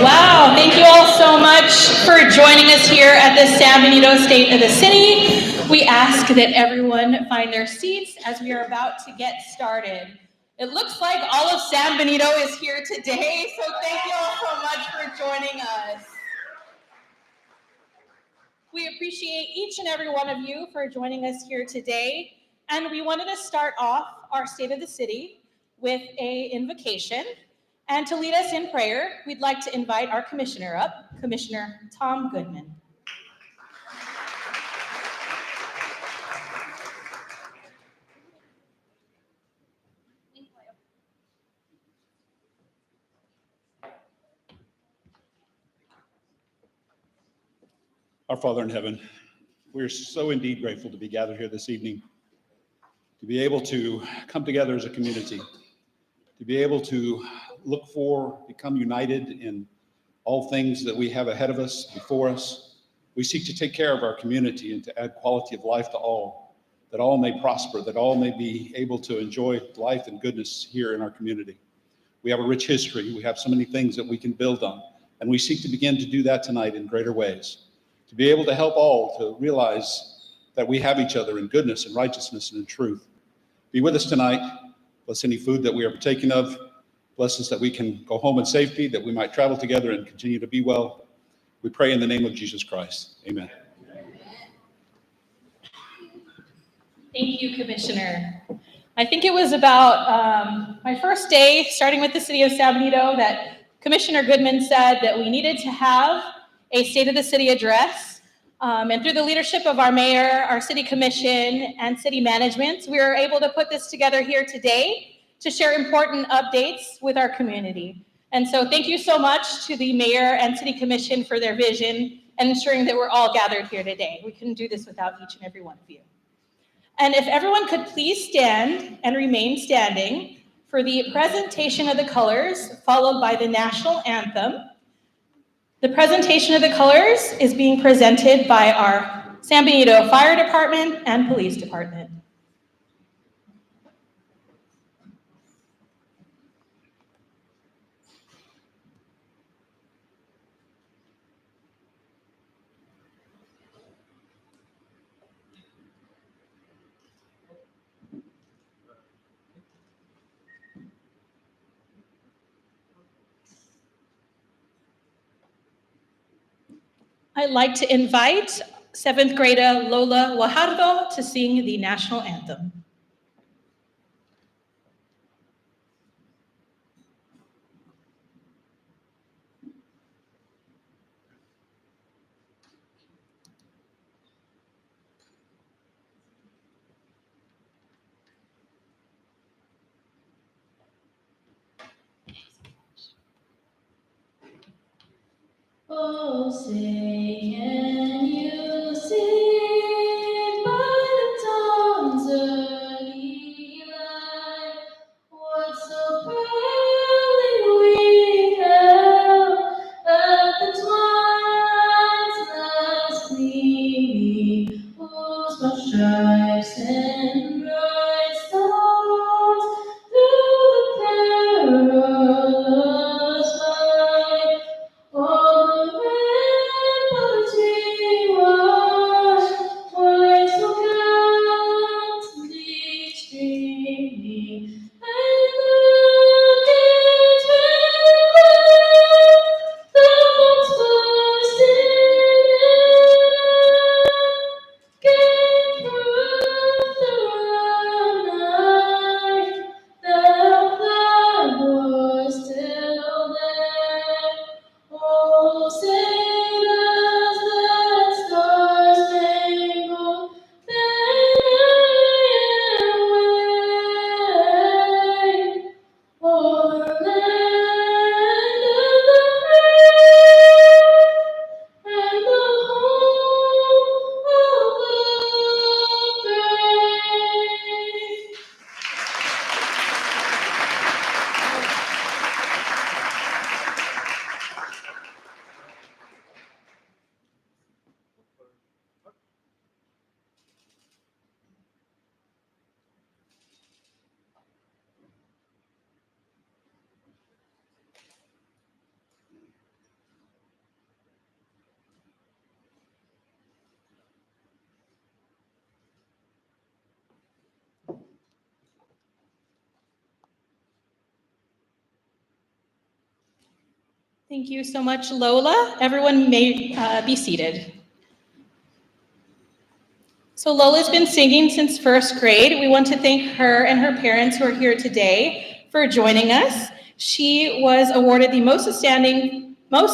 Wow, thank you all so much for joining us here at the San Benito State of the City. We ask that everyone find their seats as we are about to get started. It looks like all of San Benito is here today, so thank you all so much for joining us. We appreciate each and every one of you for joining us here today, and we wanted to start off our State of the City with an invocation. And to lead us in prayer, we'd like to invite our commissioner up, Commissioner Tom Goodman. Our Father in heaven, we are so indeed grateful to be gathered here this evening, to be able to come together as a community, to be able to look for, become united in all things that we have ahead of us, before us. We seek to take care of our community and to add quality of life to all, that all may prosper, that all may be able to enjoy life and goodness here in our community. We have a rich history. We have so many things that we can build on, and we seek to begin to do that tonight in greater ways, to be able to help all to realize that we have each other in goodness and righteousness and in truth. Be with us tonight. Bless any food that we are partaking of. Bless us that we can go home in safety, that we might travel together and continue to be well. We pray in the name of Jesus Christ. Amen. Thank you, Commissioner. I think it was about my first day starting with the City of San Benito that Commissioner Goodman said that we needed to have a State of the City address. And through the leadership of our mayor, our city commission, and city management, we were able to put this together here today to share important updates with our community. And so thank you so much to the mayor and city commission for their vision and ensuring that we're all gathered here today. We couldn't do this without each and every one of you. And if everyone could please stand and remain standing for the presentation of the colors, followed by the national anthem. The presentation of the colors is being presented by our San Benito Fire Department and Police Department. I'd like to invite 7th grader Lola Guajardo to sing the national anthem. Oh, say, can you see by the dawn's early light what so proudly we hailed at the twilight's last gleaming, whose broad stripes and bright stars through the perilous fight all the ramparts we watched were so gallantly streaming, and the gates were closed, the bombs bursting in, gave proof the Thank you so much, Lola. Everyone may be seated. So Lola's been singing since first grade. We want to thank her and her parents who are here today for joining us. She was awarded the most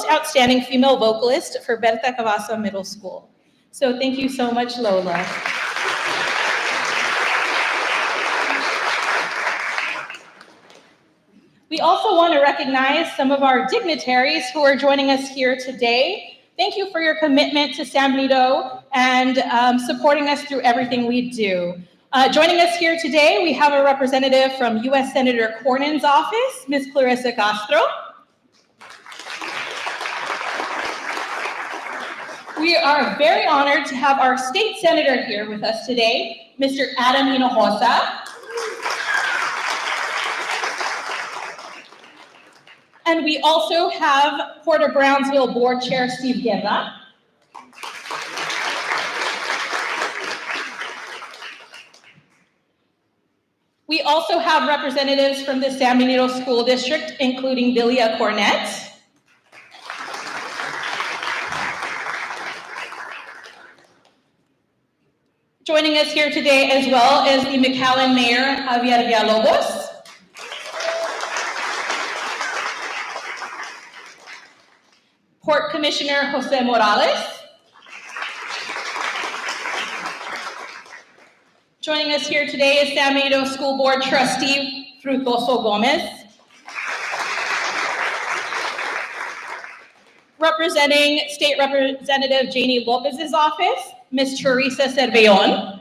outstanding female vocalist for Berta Cavazza Middle School. So thank you so much, Lola. We also want to recognize some of our dignitaries who are joining us here today. Thank you for your commitment to San Benito and supporting us through everything we do. Joining us here today, we have a representative from U.S. Senator Cornyn's office, Ms. Clarissa Castro. We are very honored to have our state senator here with us today, Mr. Adam Hinojosa. And we also have Porter Brownsville Board Chair Steve Guerra. We also have representatives from the San Benito School District, including Delia Cornett. Joining us here today as well is the McAllen Mayor, Javier Villalobos. Port Commissioner Jose Morales. Joining us here today is San Benito School Board Trustee Frutoso Gomez. Representing State Representative Janie Lopez's office, Ms. Teresa Cervellon.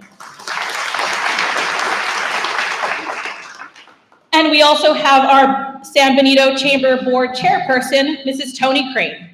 And we also have our San Benito Chamber Board Chairperson, Mrs. Toni Crane.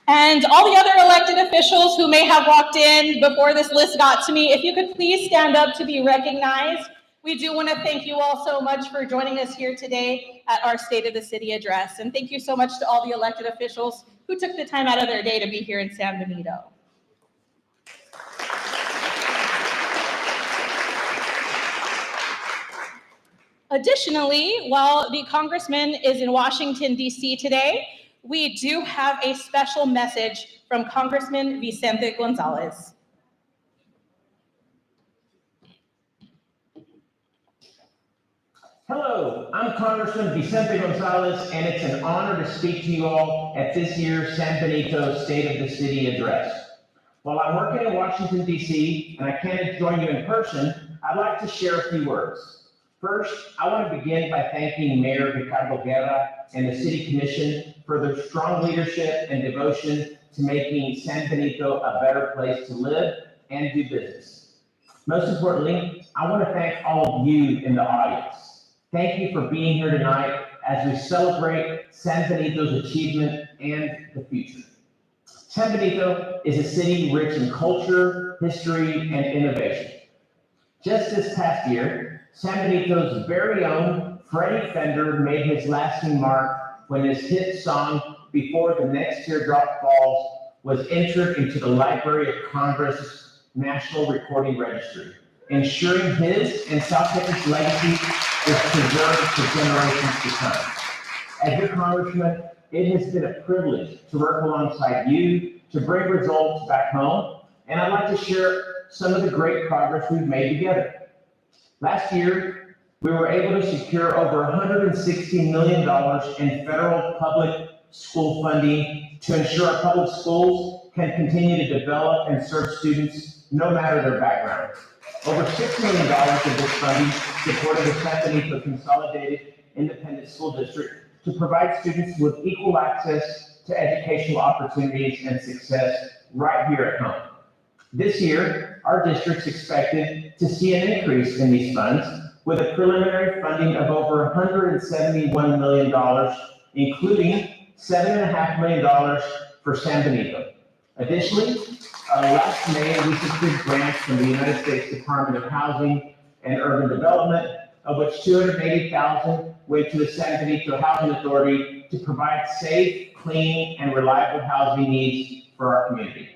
And all the other elected officials who may have walked in before this list got to me, if you could please stand up to be recognized. We do want to thank you all so much for joining us here today at our State of the City address. And thank you so much to all the elected officials who took the time out of their day to be here in San Benito. Additionally, while the Congressman is in Washington, D.C. today, we do have a special message from Congressman Vicente Gonzalez. Hello, I'm Congressman Vicente Gonzalez, and it's an honor to speak to you all at this year's San Benito State of the City address. While I'm working in Washington, D.C., and I can't join you in person, I'd like to share a few words. First, I want to begin by thanking Mayor Ricardo Guerra and the City Commission for their strong leadership and devotion to making San Benito a better place to live and do business. Most importantly, I want to thank all of you in the audience. Thank you for being here tonight as we celebrate San Benito's achievement and the future. San Benito is a city rich in culture, history, and innovation. Just this past year, San Benito's very own Freddie Fender made his lasting mark when his hit song, Before the Next Teardrop Falls, was entered into the Library of Congress National Recording Registry, ensuring his and South Texas legacy is preserved for generations to come. As your congressman, it has been a privilege to work alongside you to bring results back home, and I'd like to share some of the great progress we've made together. Last year, we were able to secure over $160 million in federal public school funding to ensure our public schools can continue to develop and serve students no matter their background. Over $6 million of this funding supported the San Benito Consolidated Independent School District to provide students with equal access to educational opportunities and success right here at home. This year, our district's expected to see an increase in these funds with a preliminary funding of over $171 million, including $7.5 million for San Benito. Additionally, last May, we secured grants from the United States Department of Housing and Urban Development, of which $280,000 went to the San Benito Housing Authority to provide safe, clean, and reliable housing needs for our community.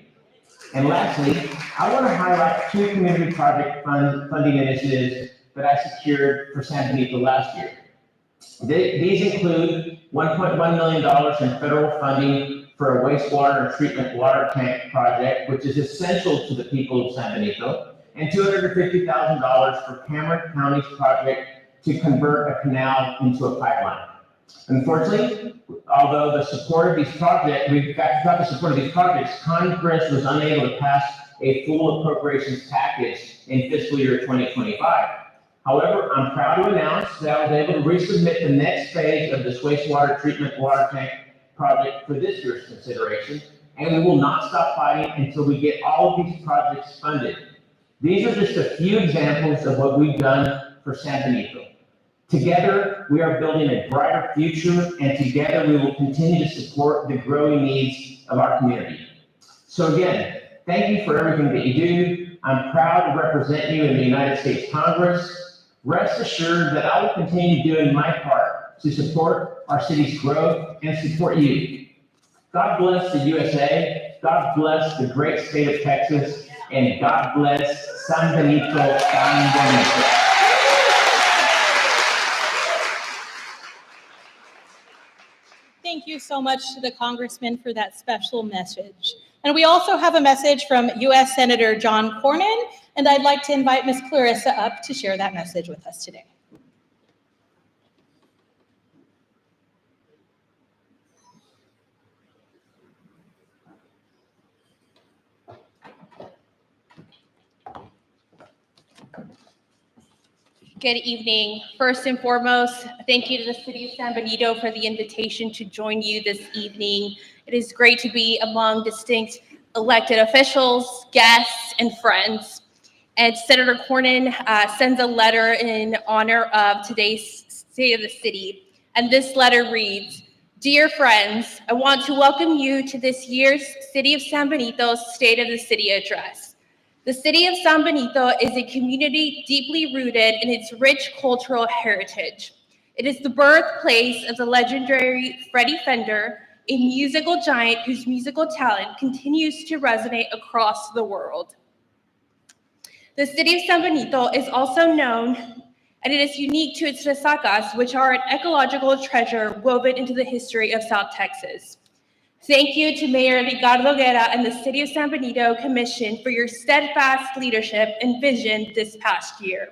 And lastly, I want to highlight two community project funding initiatives that I secured for San Benito last year. These include $1.1 million in federal funding for a wastewater and treatment water tank project, which is essential to the people of San Benito, and $250,000 for Cameron County's project to convert a canal into a pipeline. Unfortunately, although the support of these projects, Congress was unable to pass a full appropriations package in fiscal year 2025. However, I'm proud to announce that I was able to resubmit the next phase of this wastewater treatment water tank project for this year's consideration, and we will not stop fighting until we get all of these projects funded. These are just a few examples of what we've done for San Benito. Together, we are building a brighter future, and together we will continue to support the growing needs of our community. So again, thank you for everything that you do. I'm proud to represent you in the United States Congress. Rest assured that I will continue doing my part to support our city's growth and support you. God bless the USA, God bless the great state of Texas, and God bless San Benito, San Benito. Thank you so much to the Congressman for that special message. And we also have a message from U.S. Senator John Cornyn, and I'd like to invite Ms. Clarissa up to share that message with us today. Good evening. First and foremost, thank you to the City of San Benito for the invitation to join you this evening. It is great to be among distinct elected officials, guests, and friends. And Senator Cornyn sends a letter in honor of today's State of the City. And this letter reads, "Dear friends, I want to welcome you to this year's City of San Benito State of the City address. The City of San Benito is a community deeply rooted in its rich cultural heritage. It is the birthplace of the legendary Freddie Fender, a musical giant whose musical talent continues to resonate across the world. The City of San Benito is also known, and it is unique to its resacas, which are an ecological treasure woven into the history of South Texas. Thank you to Mayor Ricardo Guerra and the City of San Benito Commission for your steadfast leadership and vision this past year.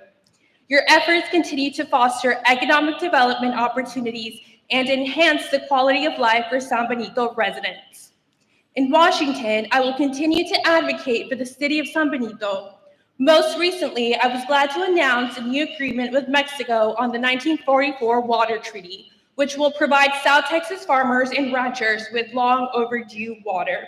Your efforts continue to foster economic development opportunities and enhance the quality of life for San Benito residents. In Washington, I will continue to advocate for the City of San Benito. Most recently, I was glad to announce a new agreement with Mexico on the 1944 Water Treaty, which will provide South Texas farmers and ranchers with long overdue water.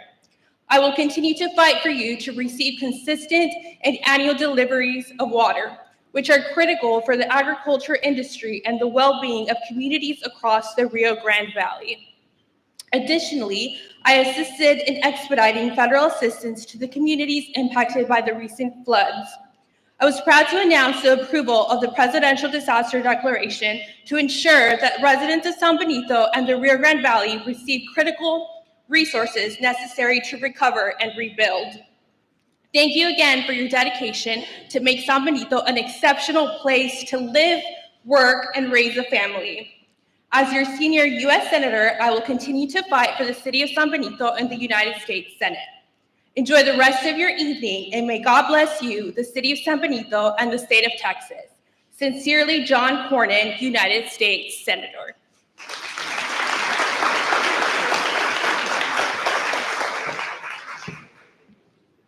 I will continue to fight for you to receive consistent and annual deliveries of water, which are critical for the agriculture industry and the well-being of communities across the Rio Grande Valley. Additionally, I assisted in expediting federal assistance to the communities impacted by the recent floods. I was proud to announce the approval of the Presidential Disaster Declaration to ensure that residents of San Benito and the Rio Grande Valley receive critical resources necessary to recover and rebuild. Thank you again for your dedication to make San Benito an exceptional place to live, work, and raise a family. As your senior U.S. Senator, I will continue to fight for the City of San Benito in the United States Senate. Enjoy the rest of your evening, and may God bless you, the City of San Benito, and the state of Texas. Sincerely, John Cornyn, United States Senator.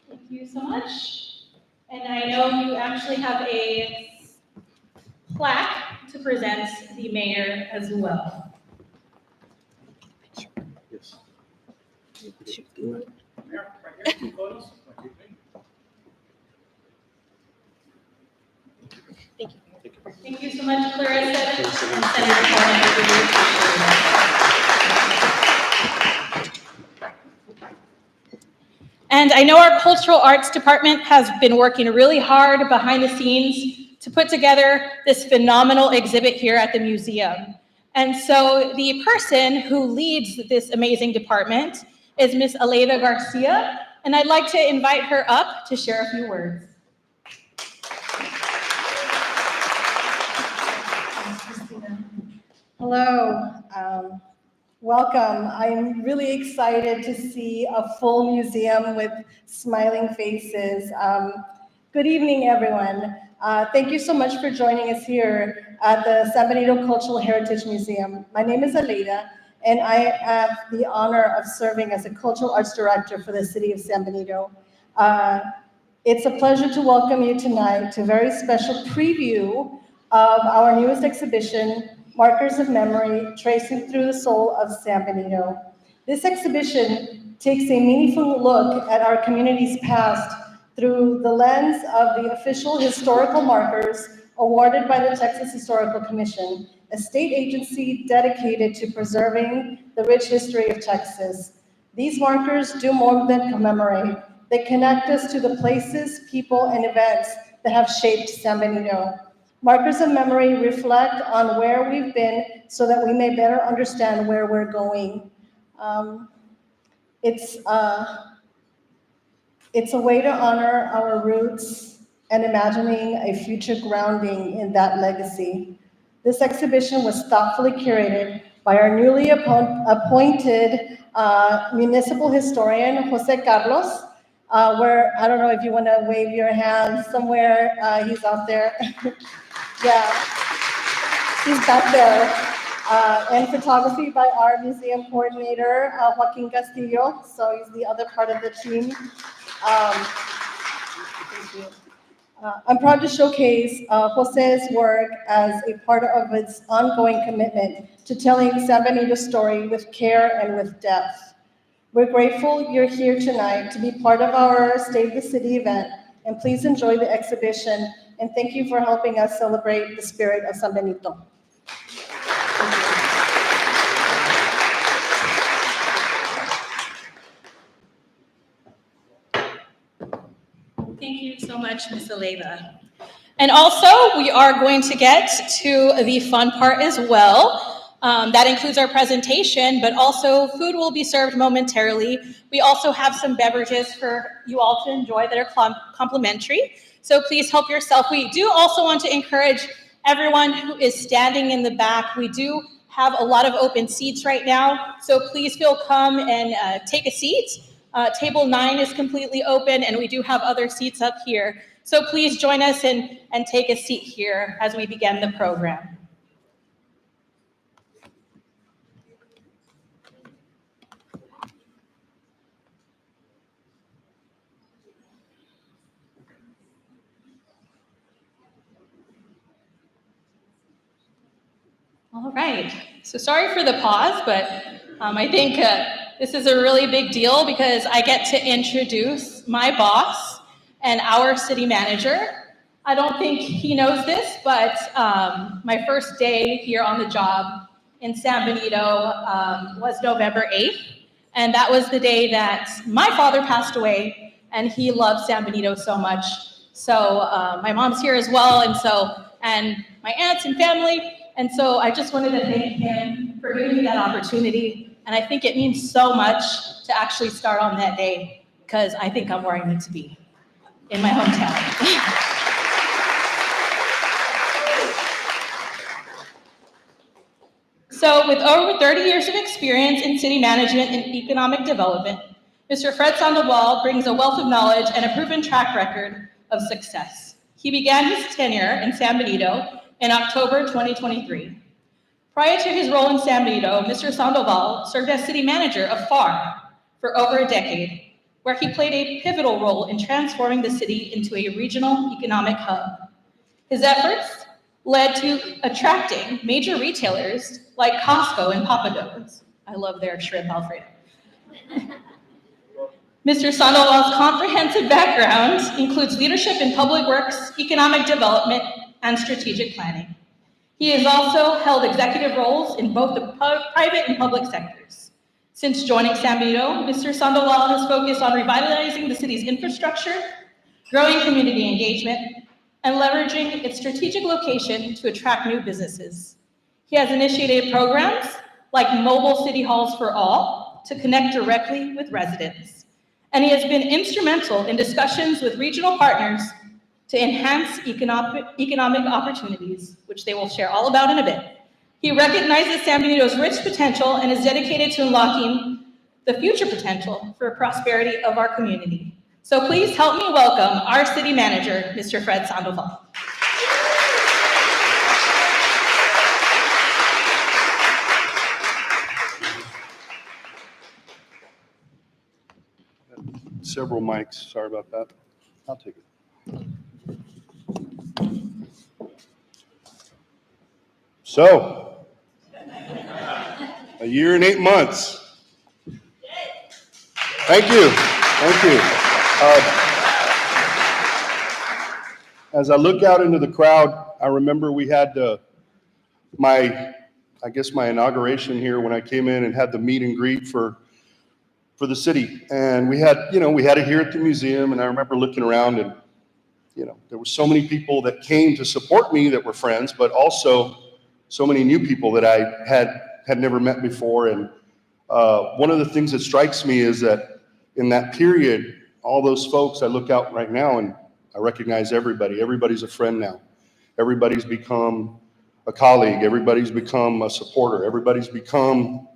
Thank you so much. And I know you actually have a plaque to present the mayor as well. Yes. Thank you so much, Clarissa and Senator Cornyn. I really appreciate it. And I know our cultural arts department has been working really hard behind the scenes to put together this phenomenal exhibit here at the museum. And so the person who leads this amazing department is Miss Aleida Garcia, and I'd like to invite her up to share a few words. Hello, welcome. I'm really excited to see a full museum with smiling faces. Good evening, everyone. Thank you so much for joining us here at the San Benito Cultural Heritage Museum. My name is Aleida, and I have the honor of serving as a Cultural Arts Director for the City of San Benito. It's a pleasure to welcome you tonight to a very special preview of our newest exhibition, Markers of Memory, Tracing Through the Soul of San Benito. This exhibition takes a meaningful look at our community's past through the lens of the official historical markers awarded by the Texas Historical Commission, a state agency dedicated to preserving the rich history of Texas. These markers do more than commemorate. They connect us to the places, people, and events that have shaped San Benito. Markers of memory reflect on where we've been so that we may better understand where we're going. It's a way to honor our roots and imagining a future grounding in that legacy. This exhibition was thoughtfully curated by our newly appointed municipal historian, Jose Carlos, where, I don't know if you want to wave your hand somewhere, he's out there. Yeah, he's back there. And photography by our museum coordinator, Joaquin Castillo, so he's the other part of the team. Thank you. I'm proud to showcase Jose's work as a part of its ongoing commitment to telling San Benito's story with care and with depth. We're grateful you're here tonight to be part of our State of the City event, and please enjoy the exhibition, and thank you for helping us celebrate the spirit of San Benito. Thank you so much, Ms. Aleida. And also, we are going to get to the fun part as well. That includes our presentation, but also food will be served momentarily. We also have some beverages for you all to enjoy that are complimentary. So please help yourself. We do also want to encourage everyone who is standing in the back. We do have a lot of open seats right now, so please feel come and take a seat. Table 9 is completely open, and we do have other seats up here. So please join us and take a seat here as we begin the program. All right, so sorry for the pause, but I think this is a really big deal because I get to introduce my boss and our city manager. I don't think he knows this, but my first day here on the job in San Benito was November 8th, and that was the day that my father passed away, and he loved San Benito so much. So my mom's here as well, and my aunts and family. And so I just wanted to thank him for giving me that opportunity. And I think it means so much to actually start on that day because I think I'm where I need to be in my hometown. So with over 30 years of experience in city management and economic development, Mr. Fred Sandoval brings a wealth of knowledge and a proven track record of success. He began his tenure in San Benito in October 2023. Prior to his role in San Benito, Mr. Sandoval served as city manager of FAR for over a decade, where he played a pivotal role in transforming the city into a regional economic hub. His efforts led to attracting major retailers like Costco and Papa Do's. I love their shrimp Alfredo. Mr. Sandoval's comprehensive background includes leadership in public works, economic development, and strategic planning. He has also held executive roles in both the private and public sectors. Since joining San Benito, Mr. Sandoval has focused on revitalizing the city's infrastructure, growing community engagement, and leveraging its strategic location to attract new businesses. He has initiated programs like mobile city halls for all to connect directly with residents. And he has been instrumental in discussions with regional partners to enhance economic opportunities, which they will share all about in a bit. He recognizes San Benito's rich potential and is dedicated to unlocking the future potential for prosperity of our community. So please help me welcome our city manager, Mr. Fred Sandoval. Several mics, sorry about that. I'll take it. So, a year and 8 months. Thank you, thank you. As I look out into the crowd, I remember we had my inauguration here when I came in and had the meet and greet for the city. And we had it here at the museum, and I remember looking around and, there were so many people that came to support me that were friends, but also so many new people that I had never met before. And one of the things that strikes me is that in that period, all those folks, I look out right now and I recognize everybody. Everybody's a friend now. Everybody's become a colleague. Everybody's become a supporter. Everybody's become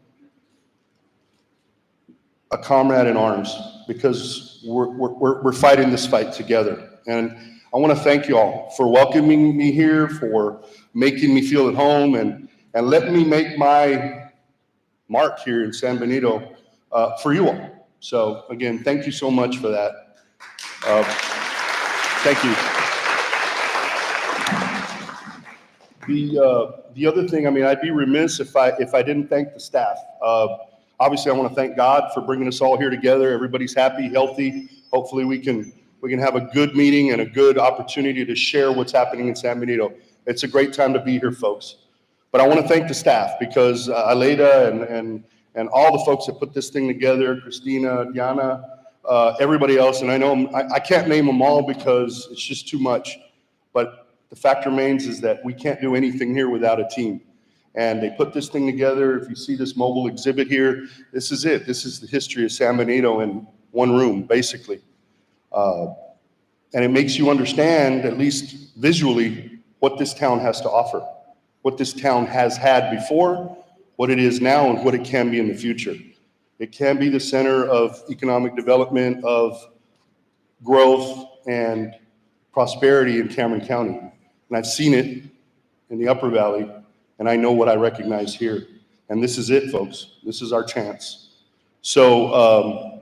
a comrade in arms because we're fighting this fight together. And I want to thank you all for welcoming me here, for making me feel at home, and letting me make my mark here in San Benito for you all. So again, thank you so much for that. Thank you. The other thing, I'd be remiss if I didn't thank the staff. Obviously, I want to thank God for bringing us all here together. Everybody's happy, healthy. Hopefully, we can have a good meeting and a good opportunity to share what's happening in San Benito. It's a great time to be here, folks. But I want to thank the staff because Aleida and all the folks that put this thing together, Christina, Diana, everybody else, and I know I can't name them all because it's just too much. But the fact remains is that we can't do anything here without a team. And they put this thing together. If you see this mobile exhibit here, this is it. This is the history of San Benito in one room, basically. And it makes you understand, at least visually, what this town has to offer, what this town has had before, what it is now, and what it can be in the future. It can be the center of economic development, of growth and prosperity in Cameron County. And I've seen it in the Upper Valley, and I know what I recognize here. And this is it, folks. This is our chance. So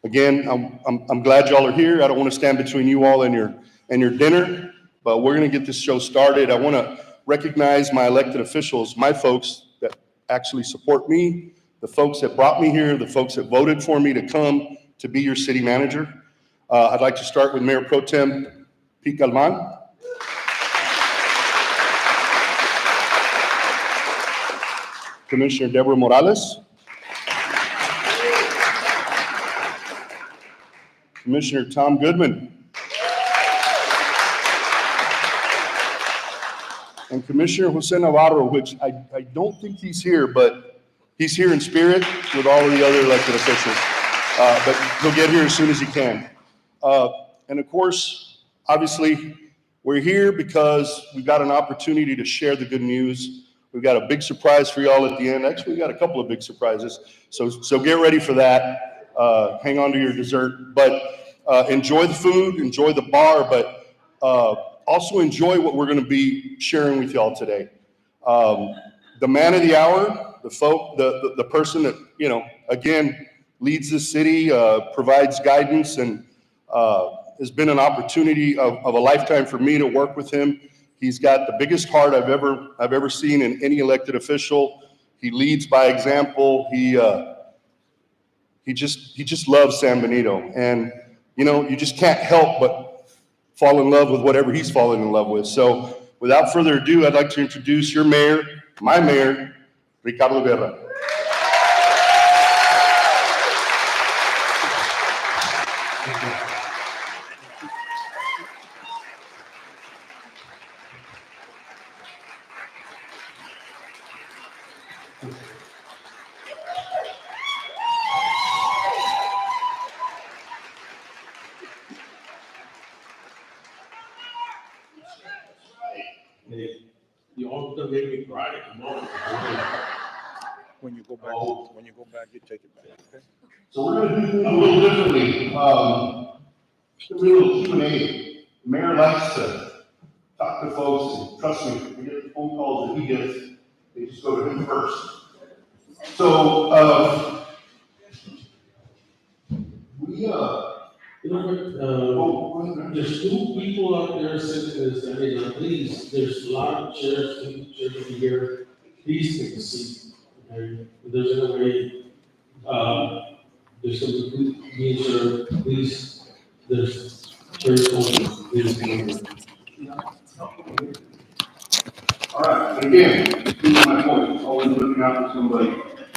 again, I'm glad y'all are here. I don't want to stand between you all and your dinner, but we're going to get this show started. I want to recognize my elected officials, my folks that actually support me, the folks that brought me here, the folks that voted for me to come to be your city manager. I'd like to start with Mayor Pro Tem Pete Galman. Commissioner Deborah Morales. Commissioner Tom Goodman. And Commissioner Jose Navarro, which I don't think he's here, but he's here in spirit with all of the other elected officials. But he'll get here as soon as he can. And of course, obviously, we're here because we've got an opportunity to share the good news. We've got a big surprise for y'all at the end. Actually, we got a couple of big surprises. So get ready for that. Hang on to your dessert. But enjoy the food, enjoy the bar, but also enjoy what we're going to be sharing with y'all today. The man of the hour, the person that, again, leads the city, provides guidance, and has been an opportunity of a lifetime for me to work with him. He's got the biggest heart I've ever seen in any elected official. He leads by example. He just loves San Benito, and you just can't help but fall in love with whatever he's fallen in love with. So without further ado, I'd like to introduce your mayor, my mayor, Ricardo Guerra. The Most of them made me cry. Come on. When you go back, you take it back, okay? So we're gonna do things a little differently. It's gonna be a little Q&A. The mayor likes to talk to folks, and trust me, if we get the phone calls that he gets, they just go to him first. So, You know what, go ahead. there's two people out there sitting, please, there's a lot of chairs, chairs over here. Please take a seat. Okay? If there's another way, there's some food being served, please, there's chairs only, please come over. All right, and again, this is my point, always looking out for somebody.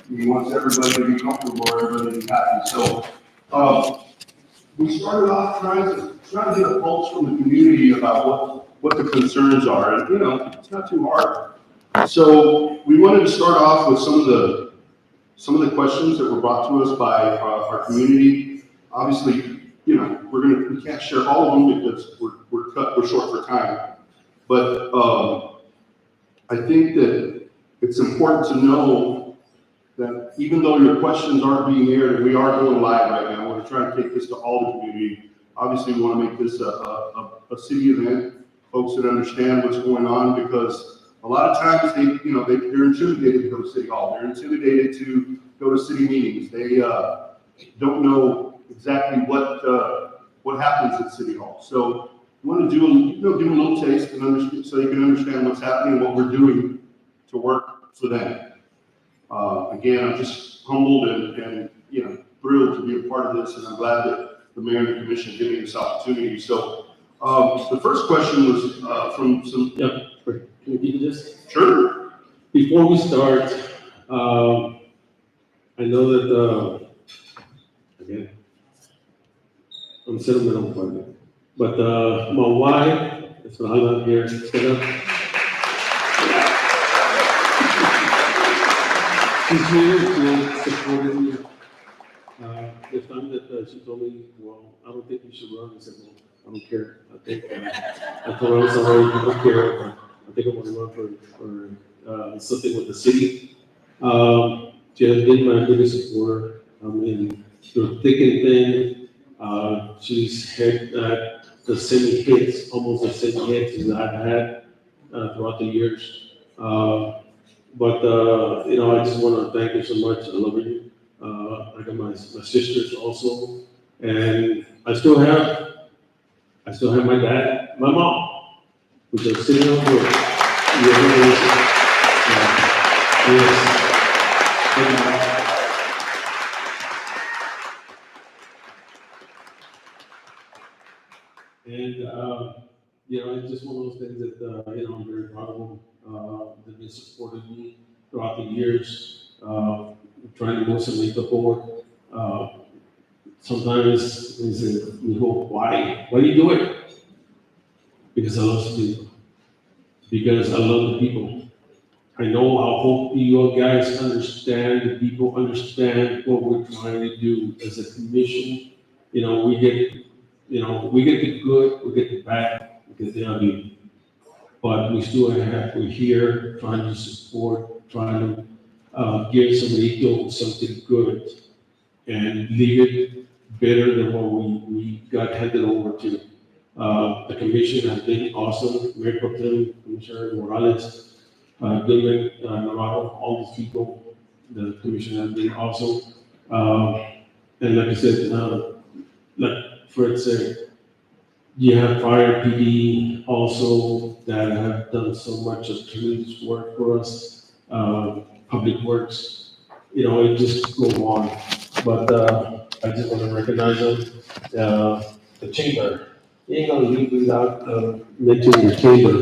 He wants everybody to be comfortable, everybody to be happy. So, we started off trying to get a pulse from the community about what the concerns are, and, you know, it's not too hard. So, we wanted to start off with some of the questions that were brought to us by our community. Obviously, you know, we can't share all of them because we're short for time. But, I think that it's important to know that even though your questions aren't being aired, and we are going live right now, we're trying to take this to all the community. Obviously, we want to make this a city event, folks that understand what's going on, because a lot of times they're intimidated to go to City Hall. They're intimidated to go to city meetings. They don't know exactly what happens at City Hall. So we want to give them a little taste and so you can understand what's happening, what we're doing to work for them. Again, I'm just humbled and thrilled to be a part of this, and I'm glad that the mayor and the commission gave me this opportunity. So the first question was from some. Yeah, can you give me this? Sure. Before we start, I know that, again, I'm sentimental partner, but my wife, that's what I'm out here, stand up. She's here to support me. The time that she told me, well, I don't think you should run, I said, well, I don't care. I told her, I'm sorry, I don't care. I think I want to run for something with the city. She has been my biggest supporter. I mean, through thick and thin, she's had the same hits, almost the same hits as I've had throughout the years. But I just want to thank you so much. I love you. I got my sisters also, and I still have my dad, my mom, which is sitting on board. It's just one of those things that I'm very proud of them. They've been supporting me throughout the years, trying to motivate the board. Sometimes they say, why do you do it? Because I love people. Because I love the people. I know I hope you guys understand, the people understand what we're trying to do as a commission. We get the good, we get the bad, because they are the, but we're here trying to support, trying to give somebody something good and leave it better than what we got handed over to. The commission has been awesome. Mayor Pro Tem, Commissioner Morales, Goodman, Navarro, all these people. The commission has been awesome. And like I said, like Fred said, you have fire PD also that have done so much of tremendous work for us. Public Works, it just go on. But I just want to recognize them. The chamber. You ain't gonna leave without mentioning the chamber.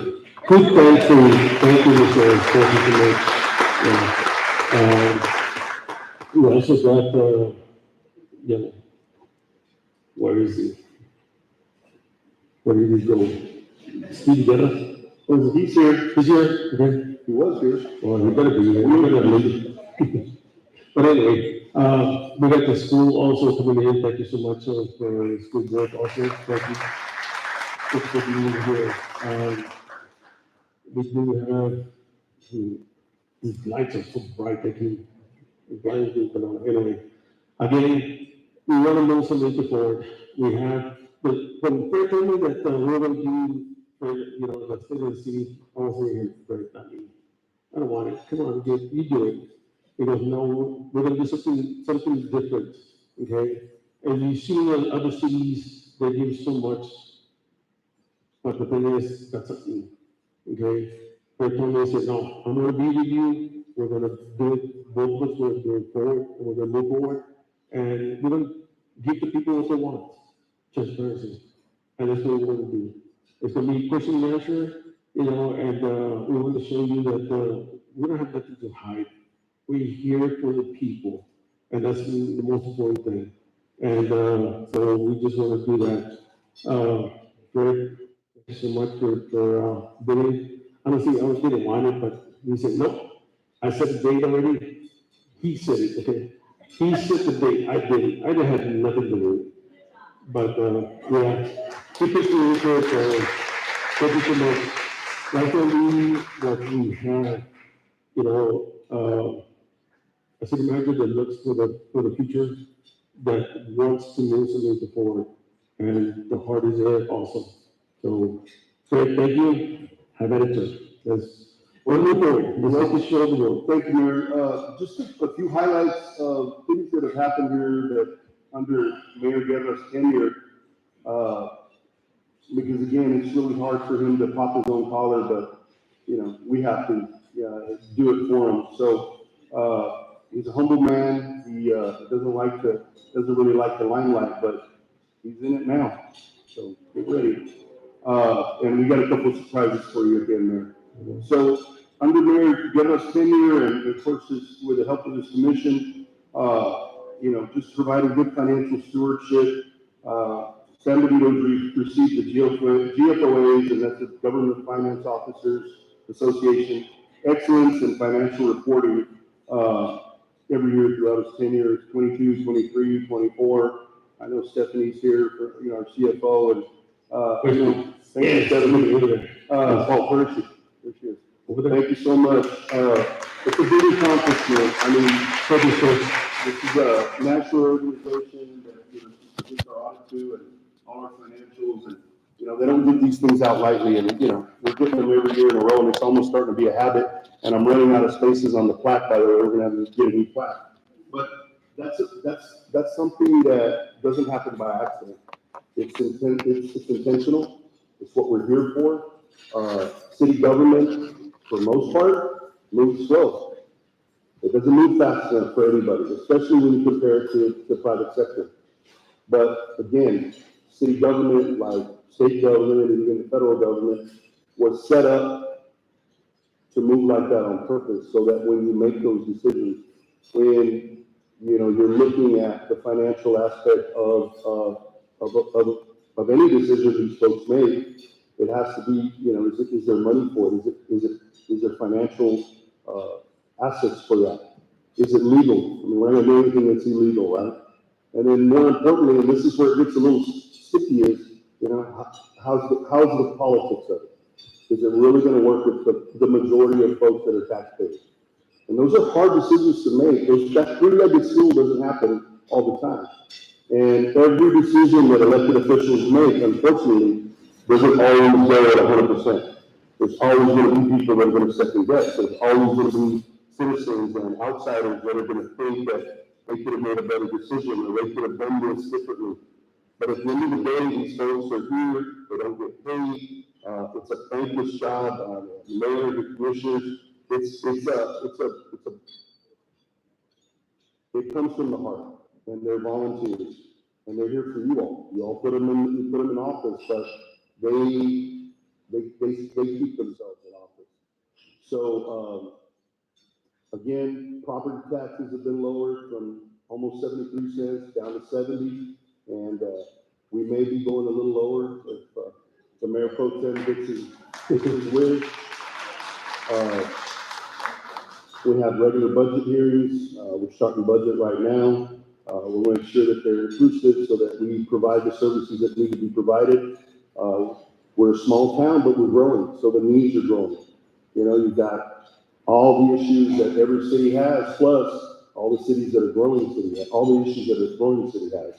Quick thank you, Mr. We also got, where is he? Where did he go? Steve Guerra? Oh, he's here. He's here? Okay. He was here. Well, he better be here. He better leave. But anyway, we got the school also coming in. Thank you so much for school board also. Thank you. Thanks for being here. We do have His lights are so bright that he blinds me. But anyway, again, we want to know something before we have. But when Fred told me that we're going to do, the state of the city, I was saying, Fred, I don't want it. Come on, you do it. He goes, no, we're going to do something different. Okay, and you see in other cities they give so much, but the thing is, that's something. Okay, Fred told me, he said, no, I'm going to be with you. We're going to do it. Both of us we're going forward, and we're going to move forward, and we're going to give the people what they want, transparency, and that's what we're going to do. It's going to be question and answer, and we want to show you that we don't have nothing to hide. We're here for the people, and that's the most important thing. And so we just want to do that. Fred, thank you so much for doing. Honestly, I didn't want it, but he said, no, I set the date already. He said it, okay? He set the date, I didn't. I didn't have nothing to do with it. But, yeah, he picked me into it, so thank you so much. That's what we have, a city manager that looks for the future, that wants to move something forward, and the heart is there also. So, Fred, thank you. Have at it, sir. We'll move forward. Let's take the show the road. Thank you, Mayor. Just a few highlights of things that have happened here that under Mayor Guerra's tenure, because again, it's really hard for him to pop his own collar, but, we have to do it for him. So, he's a humble man. He doesn't really like the limelight, but he's in it now. So get ready. And we got a couple of surprises for you again, Mayor. So under Mayor Guerra's tenure, and of course, with the help of this commission, just providing good financial stewardship. San Benito received the GFOAs, and that's the Government Finance Officers Association, Excellence in Financial Reporting, every year throughout his tenure, 22, 23, 24. I know Stephanie's here for, our CFO, and, thank you, Stephanie. Percy. There she is. Thank you so much. It's a big accomplishment. I mean, this is a national organization that, gives our audit to and all our financials, and, they don't give these things out lightly, and, we're getting them every year in a row, and it's almost starting to be a habit, and I'm running out of spaces on the plaque, by the way. We're gonna have to get a new plaque. But that's something that doesn't happen by accident. It's intentional. It's what we're here for. City government, for most part, moves slow. It doesn't move fast enough for anybody, especially when you compare it to the private sector. But again, city government, like state government and even the federal government, was set up to move like that on purpose, so that when you make those decisions, when you're looking at the financial aspect of any decision these folks make, it has to be, is there money for it? Is there financial assets for that? Is it legal? I mean, we're not gonna do anything that's illegal, right? And then more importantly, and this is where it gets a little sticky, is, how's the politics of it? Is it really gonna work with the majority of folks that are taxpayers? And those are hard decisions to make. That three-legged stool doesn't happen all the time. And every decision that elected officials make, unfortunately, doesn't always go at 100%. There's always going to be people that are going to second guess. There's always going to be citizens and outsiders that are going to think that they could have made a better decision, or they could have done this differently. But at the end of the day, these folks are here. They don't get paid. It's a thankless job. The mayor, the commissioners. It comes from the heart, and they're volunteers, and they're here for you all. You all put them in office, but they keep themselves in office. So again, property taxes have been lowered from almost 73 cents down to 70, and we may be going a little lower if the Mayor Pro Tem gets his wish. We have regular budget hearings. We're starting budget right now. We'll make sure that they're inclusive so that we provide the services that need to be provided. We're a small town, but we're growing, so the needs are growing. You've got all the issues that every city has, plus all the cities that are growing city, all the issues that a growing city has.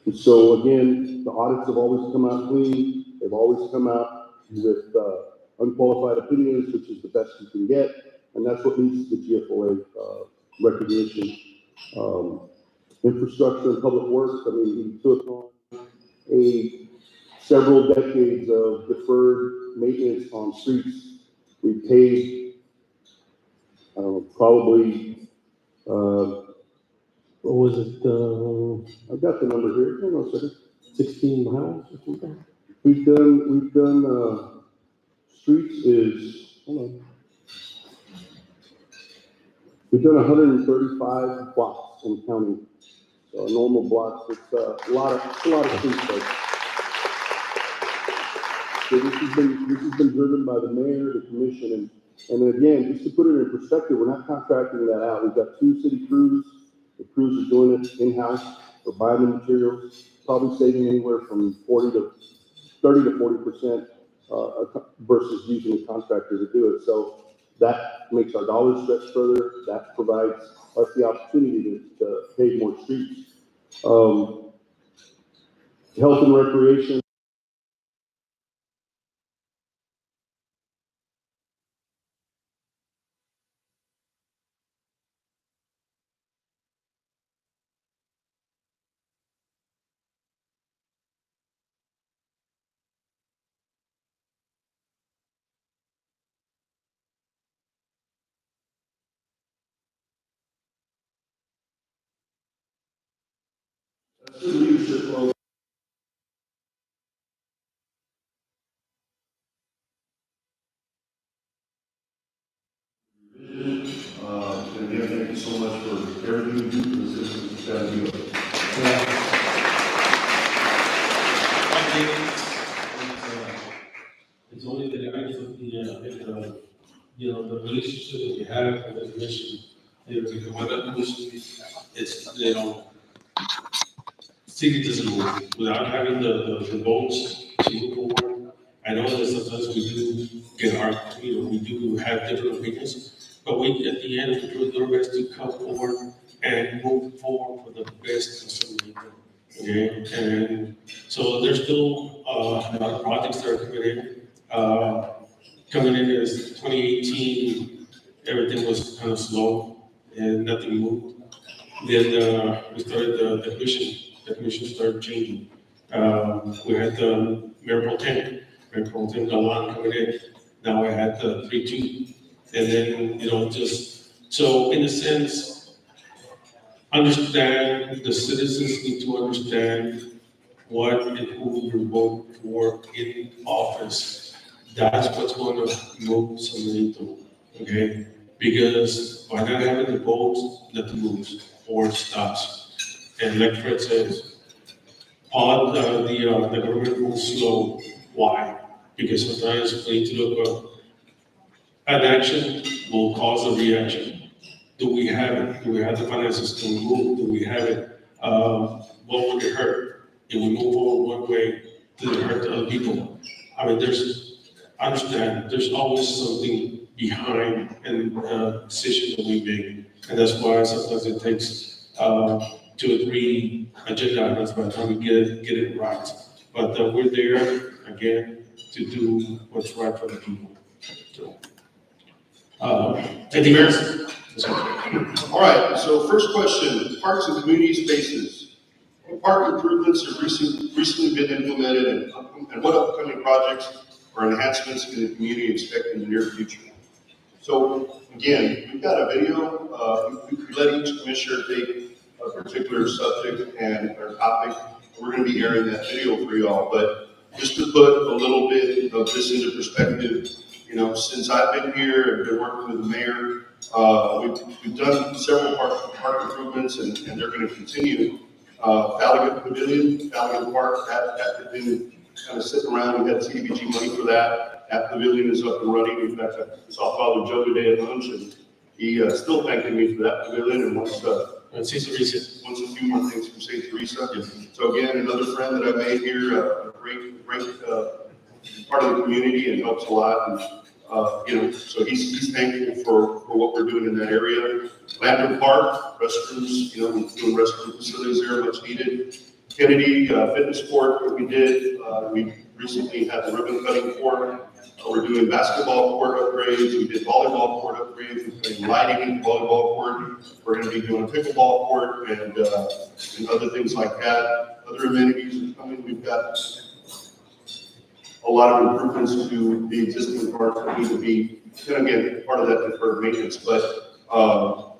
And so again, the audits have always come out clean. They've always come out with unqualified opinions, which is the best you can get, and that's what leads to the GFOA recognition. Infrastructure and public works. I mean, we took on several decades of deferred maintenance on streets. We paid, I don't know, probably. What was it, I've got the number here. Hang on a second. 16 miles or something? We've done, streets is, hold on. We've done 135 blocks in county. So a normal block, it's a lot of streets. Folks. So this has been driven by the mayor, the commission, and again, just to put it in perspective, we're not contracting that out. We've got 2 city crews. The crews are doing it in-house. We're buying the materials, probably saving anywhere from 30 to 40% versus using a contractor to do it. So that makes our dollars stretch further. That provides us the opportunity to pave more streets. Health and recreation. That's the leadership role. And again, thank you so much for everything you do for the citizens of San Diego. It's only the guys of the, the relationship that we have with the commission. Because what that commission, it's, city doesn't move without having the votes to move forward. I know that sometimes we do get we do have different opinions, but we, at the end, we do our best to come forward and move forward for the best of some people. Okay, and so there's still a lot of projects that are coming in as 2018, everything was kind of slow and nothing moved. Then we started the commission. The commission started changing. We had the Mayor Pro Tem Galan coming in. Now I had the 3-2. And then, just, so in a sense, understand, the citizens need to understand what and who you vote for in office. That's what's going to move San Benito, okay? Because by not having the votes, nothing moves or stops. And like Fred says, the government moves slow. Why? Because sometimes we need to look an action will cause a reaction. Do we have it? Do we have the finances to move? Do we have it? What would it hurt if we move forward one way? Does it hurt other people? I mean, understand, there's always something behind a decision that we make. And that's why sometimes it takes 2 or 3 agenda items by the time we get it right. But we're there, again, to do what's right for the people. So, Thank you, Mayor. All right, so first question, parks and community spaces. What park improvements have recently been implemented and what upcoming projects or enhancements can the community expect in the near future? So again, we've got a video. We let each commissioner take a particular subject and or topic. We're going to be airing that video for y'all, but just to put a little bit of this into perspective, since I've been here and been working with the mayor, we've done several park improvements and they're going to continue. Falligan Pavilion, Falligan Park, that had been kind of sitting around. We had CDBG money for that. That pavilion is up and running. In fact, I saw Father Joe today at lunch, and he still thanking me for that pavilion and wants a few more things from St. Teresa. Yes. So again, another friend that I made here, a great part of the community and helps a lot. And So he's thankful for what we're doing in that area. Lambert Park, restrooms, we're doing restroom facilities there, much needed. Kennedy Fitness Court that we did, we recently had the ribbon cutting court. We're doing basketball court upgrades, we did volleyball court upgrades, we're putting lighting in the volleyball court. We're gonna be doing pickleball court and other things like that. Other amenities are coming, we've got a lot of improvements to the existing parks that need to be, and again, part of that deferred maintenance, but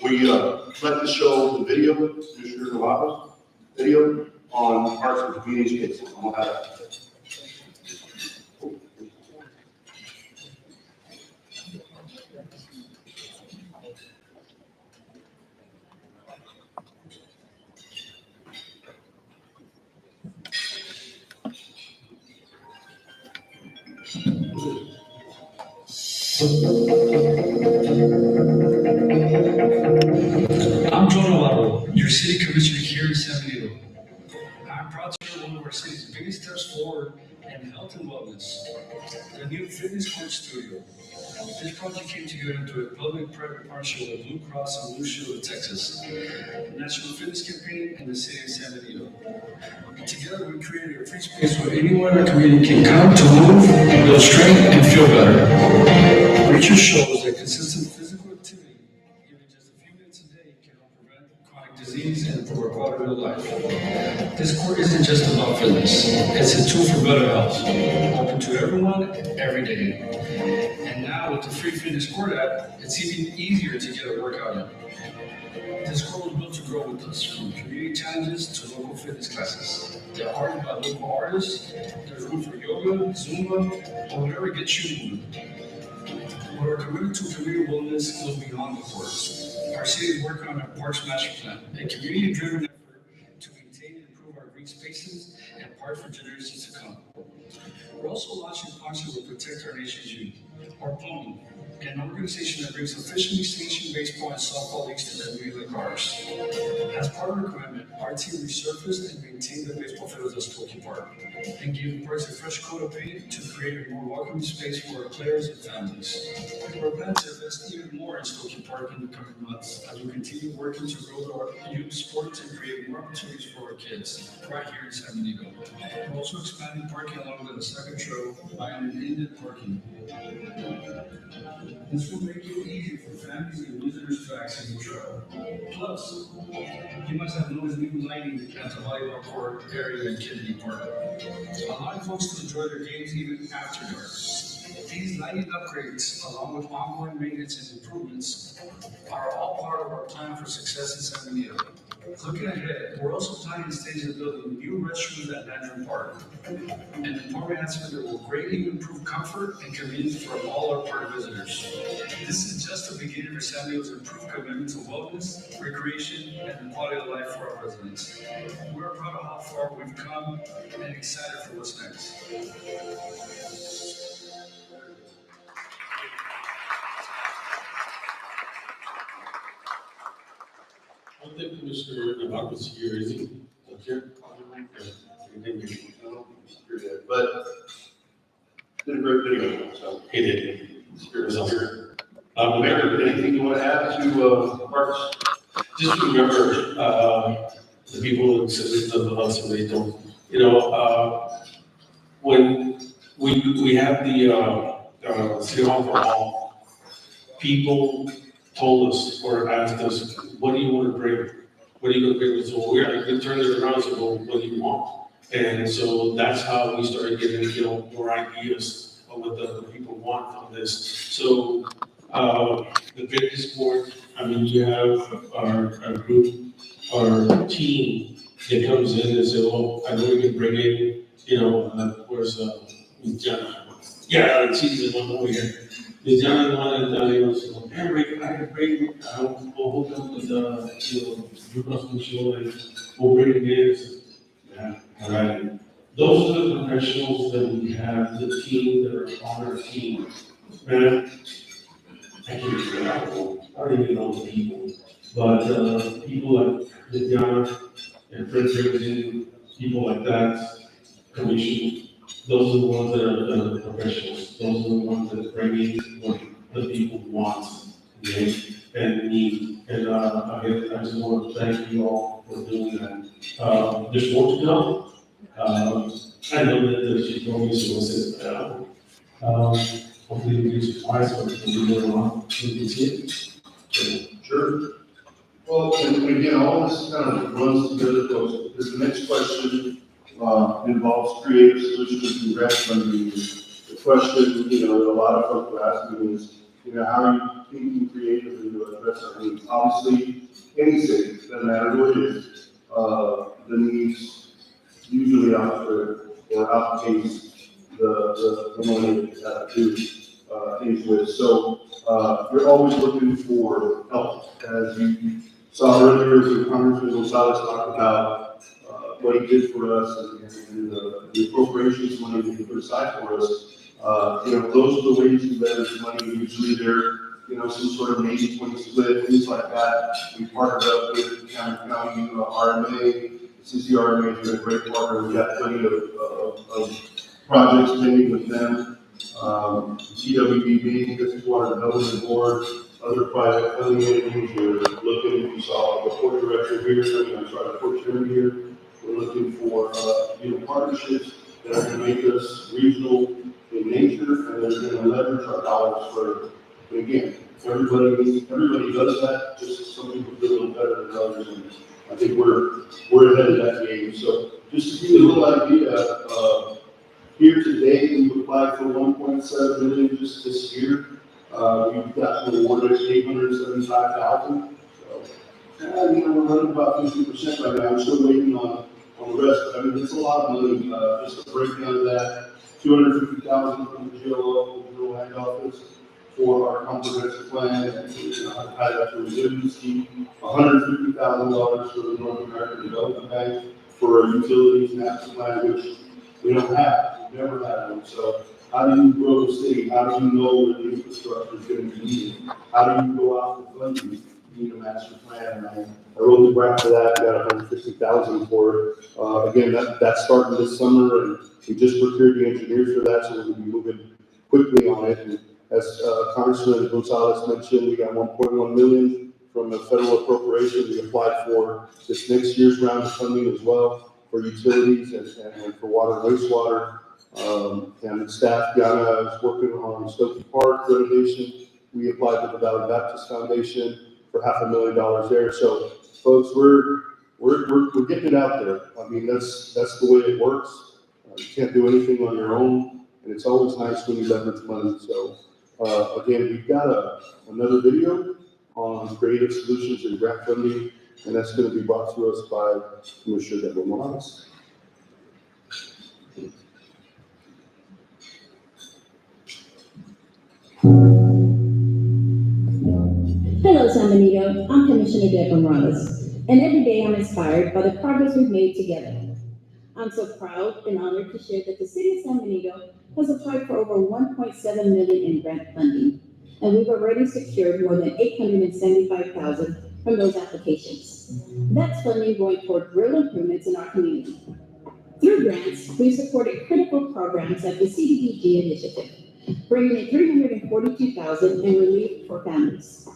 we like to show the video, Commissioner Navajo, video on parks and community spaces. We'll have that. I'm Joe Navarro, your city commissioner here in San Benito. I'm proud to share one of our city's biggest steps forward in health and wellness, the new fitness court studio. This project came together through a public-private partnership with Blue Cross and Blue Shield of Texas, the National Fitness Campaign, and the city of San Benito. Together, we created a free space where anyone in our community can come to move, build strength, and feel better. Research shows that consistent physical activity, even just a few minutes a day, can help prevent chronic disease and improve our quality of life. This court isn't just about fitness, it's a tool for better health, open to everyone, every day. And now with the free fitness court app, it's even easier to get a workout in. This court was built to grow with us, from community challenges to local fitness classes. They're arted by local artists, there's room for yoga, Zumba, or whatever gets you moving. But our commitment to community wellness goes beyond the court. Our city is working on a Parks Master Plan, a community-driven effort to maintain and improve our green spaces and parks for generations to come. We're also launching a partnership with Protect Our Nation's Youth, or POMI, an organization that brings efficiently sanctioned baseball and softball leagues to communities like ours. As part of our commitment, our team resurfaced and maintained the baseball fields at Skokie Park and gave the parks a fresh coat of paint to create a more welcoming space for our players and families. We're planning to invest even more in Skokie Park in the coming months as we continue working to grow our youth sports and create more opportunities for our kids right here in San Benito. We're also expanding parking along the second trail by an independent parking. This will make it easier for families and visitors to access the trail. Plus, you must have noticed new lighting at the volleyball court area in Kennedy Park, allowing folks to enjoy their games even after dark. These lighting upgrades, along with ongoing maintenance and improvements, are all part of our plan for success in San Benito. Looking ahead, we're also planning to stage and building new restrooms at Landrum Park, an important aspect that will greatly improve comfort and convenience for all our park visitors. This is just the beginning for San Diego's improved commitment to wellness, recreation, and the quality of life for our residents. We're proud of how far we've come and excited for what's next. I don't think Commissioner Navarro's here, is he? Not here? But did a great video, so. He did. Spirit is here. Mayor, Anything you want to add to parks? just remember, the people in San Benito, when we have the City Hall for All, people told us or asked us, what do you want to bring? What are you going to bring? So we're going to turn it around and say, well, what do you want? And so that's how we started getting, more ideas of what the people want from this. So the fitness board, you have our group, our team that comes in and say, oh, I know we can bring in, where's Jenna? Yeah, she's the one over here. The Jenna one and so, hey, Rick, I can bring, we'll hook up with Blue Cross Blue Shield and we'll bring it in. Yeah, all right. Those are the professionals that we have, the team that are on our team. Man, I can't figure out, I don't even know the people, but people like Viviana and Fred Ferguson, people like that, commission, those are the ones that are the professionals. those are the ones that bring in what the people want, okay, and need. And, again, I just want to thank you all for doing that. There's more to come. I know that she told me she was sit down. Hopefully we can surprise her when we go on, we can see it. So, Sure. Well, and again, all this kind of runs together, because the next question involves creative solutions and grant funding. The question, that a lot of folks are asking is, how are you thinking creatively to address our needs? Obviously, any city, doesn't matter who it is, the needs usually outstrip or outpace the money that you have to do things with. So you're always looking for help. As you saw earlier, when Congressman Gonzalez talked about what he did for us and the appropriations money that he put aside for us. Those are the ways you leverage money. Usually they're, some sort of 80-20 split, things like that. We partnered up with Cameron County RMA. CCRMA has been a great partner. We got plenty of projects pending with them. TWBB, this is Water Development Board, other private funding entities. We're looking, if you saw the port director here, the port chairman here. We're looking for, partnerships that are going to make us regional in nature, and they're going to leverage our dollars further. And again, everybody does that. Just some people do a little better than others, and I think we're ahead of that game. So just to give you a little idea, here today, we've applied for 1.7 million just this year. We've gotten awarded 875,000. So, we're running about 50% right now. I'm still waiting on the rest. But, it's a lot of money. Just a breakdown of that: 250,000 from the GLO, Rural Land Office, for our comprehensive plan, and tie that to resiliency. $150,000 for the North American Development Bank for our utilities master plan, which we don't have. We've never had one. So how do you grow the city? How do you know where the infrastructure is going to be needed? How do you go out for funding? You need a master plan. And I wrote the graph for that. We got 150,000 for it. Again, that's starting this summer, and we just procured the engineers for that, so we're going to be moving quickly on it. And as Congressman Gonzalez mentioned, we got 1.1 million from the federal appropriation. We applied for this next year's round of funding as well for utilities and for water and wastewater. And staff, Yana is working on Stokey Park renovation. We applied to the Valley Baptist Foundation for $500,000 there. So, folks, we're getting it out there. That's the way it works. You can't do anything on your own, and it's always nice when you leverage money. So, again, we've got another video on creative solutions and grant funding, and that's going to be brought to us by Commissioner Deborah Morales. Hello, San Benito. I'm Commissioner Deborah Morales, and every day I'm inspired by the progress we've made together. I'm so proud and honored to share that the City of San Benito has applied for over 1.7 million in grant funding, and we've already secured more than 875,000 from those applications. That's funding going toward real improvements in our community. Through grants, we've supported critical programs like the CDBG initiative, bringing in 342,000 in relief for families.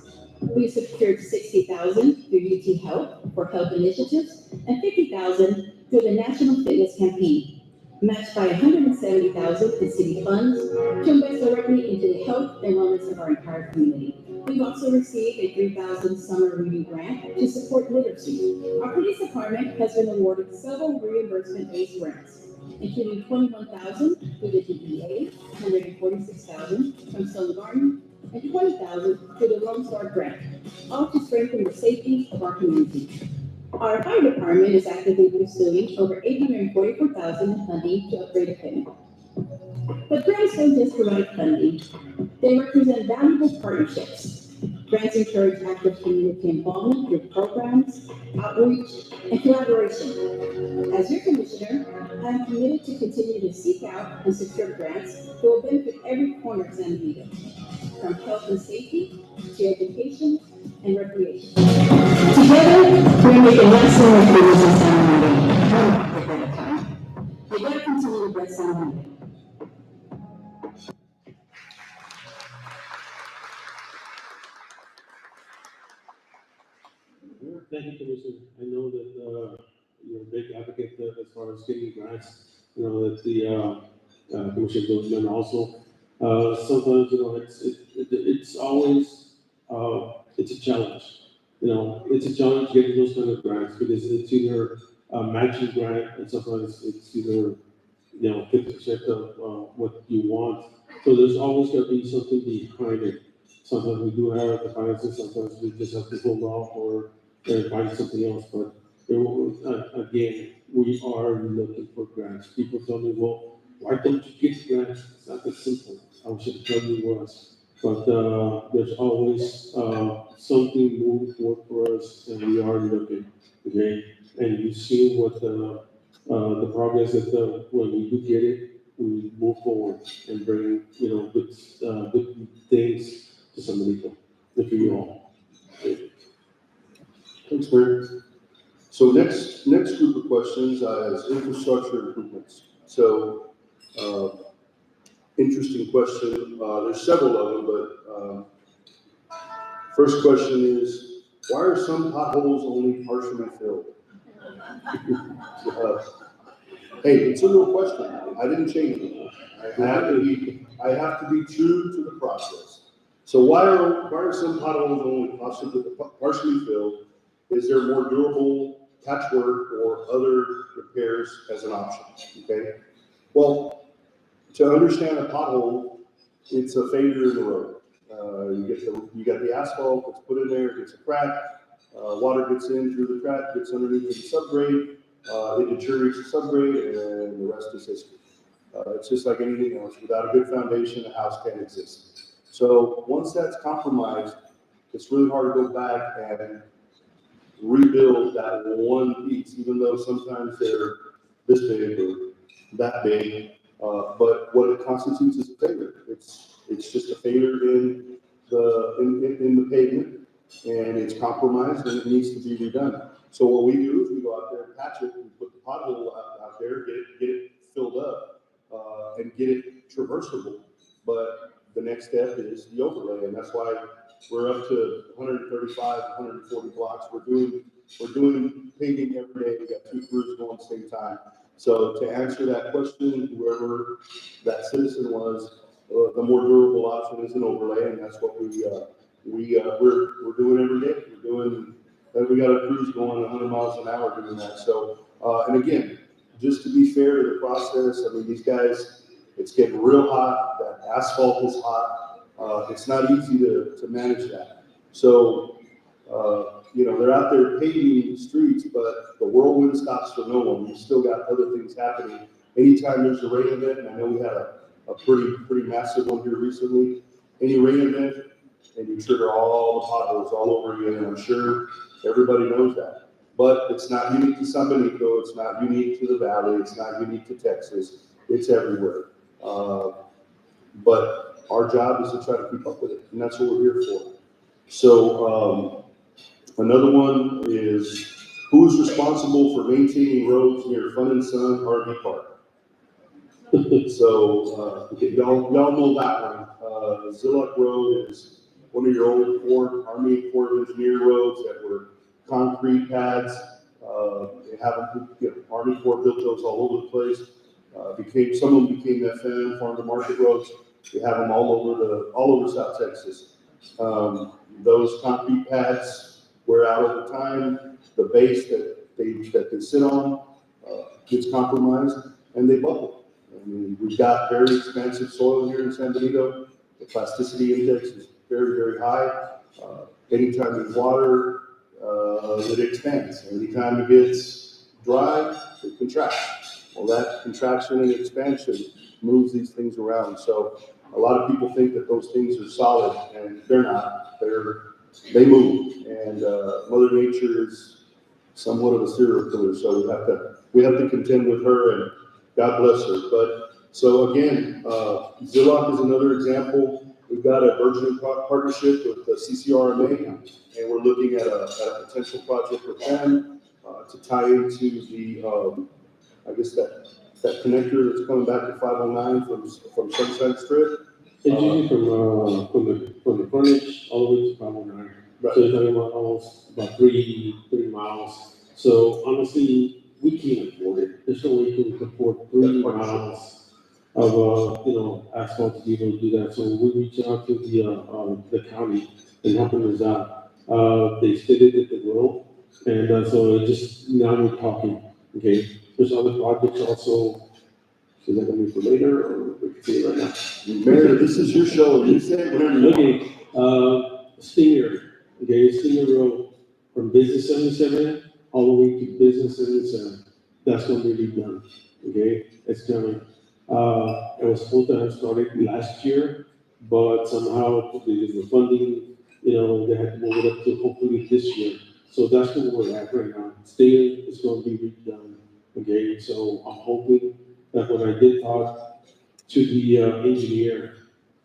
We secured 60,000 through UT Help for health initiatives and 50,000 through the National Fitness Campaign, matched by 170,000 in city funds to invest directly into the health and wellness of our entire community. We've also received a 3,000 summer reading grant to support literacy. Our police department has been awarded several reimbursement-based grants, including 21,000 through the DEA, 146,000 from Stone Garden, and 20,000 through the Lone Star Grant, all to strengthen the safety of our community. Our fire department is actively pursuing over 844,000 in funding to upgrade equipment. But grants don't just provide funding, they represent valuable partnerships. Grants encourage active community involvement through programs, outreach, and collaboration. As your commissioner, I am committed to continue to seek out and secure grants that will benefit every corner of San Benito, from health and safety to education and recreation. Together, we're making lasting improvements in San Benito. We gotta continue to bless San Benito. you, Commissioner. I know that, you're a big advocate as far as getting grants. You know, that the, Commissioner Goodman also. Sometimes, you know, it's always, it's a challenge. You know, it's a challenge getting those kind of grants because it's either a matching grant and sometimes it's either, 50% of, what you want. So there's always got to be something behind it. Sometimes we do have the finances, sometimes we just have to hold off or find something else. But again, we are looking for grants. People tell me, well, why don't you get grants? It's not that simple. I should tell you was. But there's always something moving forward for us, and we are looking. Okay, and you see what the progress that when we do get it, we move forward and bring good things to some people, if you all. Thanks, Mayor. So next group of questions is infrastructure improvements. So, interesting question. There's several of them, but first question is, why are some potholes only partially filled? Hey, it's a real question. I didn't change it. I have to be true to the process. So why are some potholes only partially filled? Is there more durable patchwork or other repairs as an option? Okay. Well, to understand a pothole, it's a failure in the road. You got the asphalt that's put in there, it gets a crack, water gets in through the crack, gets underneath the subgrade, it deteriorates the subgrade, and the rest is history. It's just like anything else. Without a good foundation, a house can't exist. So once that's compromised, it's really hard to go back and rebuild that one piece, even though sometimes they're this big or that big. But what it constitutes is a failure. It's just a failure in the pavement, and it's compromised, and it needs to be redone. So what we do is we go out there and patch it, we put the pothole out there, get it filled up, and get it traversable. But the next step is the overlay, and that's why we're up to 135, 140 blocks. We're doing paving every day. We got 2 crews going at the same time. So to answer that question, whoever that citizen was, the more durable option is an overlay, and that's what we're doing every day. We got a crews going 100 miles an hour doing that. So and again, just to be fair to the process, I mean, these guys, it's getting real hot. That asphalt is hot. It's not easy to manage that. So, they're out there paving the streets, but the whirlwind stops for no one. We've still got other things happening. Anytime there's a rain event, and I know we had a pretty massive one here recently, any rain event, and you trigger all the potholes all over again, and I'm sure everybody knows that. But it's not unique to San Benito. It's not unique to the Valley. It's not unique to Texas. It's everywhere. But our job is to try to keep up with it, and that's what we're here for. So another one is, who's responsible for maintaining roads near Fun and Sun RV Park? So y'all know that one. Zillock Road is one of your old Army Corps of Engineer roads that were concrete pads. They have them, Army Corps built those all over the place. Some of them became FM, farm to market roads. We have them all over South Texas. Those concrete pads wear out over time. The base that they sit on gets compromised, and they bubble. I mean, we've got very expansive soil here in San Benito. The plasticity index is very, very high. Anytime there's water, it expands. Anytime it gets dry, it contracts. Well, that contraction and expansion moves these things around. So a lot of people think that those things are solid, and they're not. They move, and Mother Nature is somewhat of a serial killer. So we have to contend with her, and God bless her. But so again, Zillock is another example. We've got a burgeoning partnership with the CCRMA, and we're looking at a potential project with them to tie into the I guess that connector that's coming back to 509 from Sunset Strip. It's usually from the frontage all the way to 509. So you're talking about almost about 3 miles. So honestly, we can't afford it. There's no way to afford 3 miles of, asphalt to be able to do that. So we reached out to the county and helping us out. They stated that they will. And so it just, now we're talking, okay? There's other projects also. Is that gonna be for later or we can see it right now? Mayor, this is your show. You say it whenever you want. Okay, Stinger, okay, Stinger Road from Business 77 all the way to Business 77. That's gonna be redone, okay? It's coming. It was supposed to have started last year, but somehow because of the funding, they had to move it up to hopefully this year. So that's where we're at right now. Stinger is gonna be redone, okay? So I'm hoping that when I did talk to the engineer,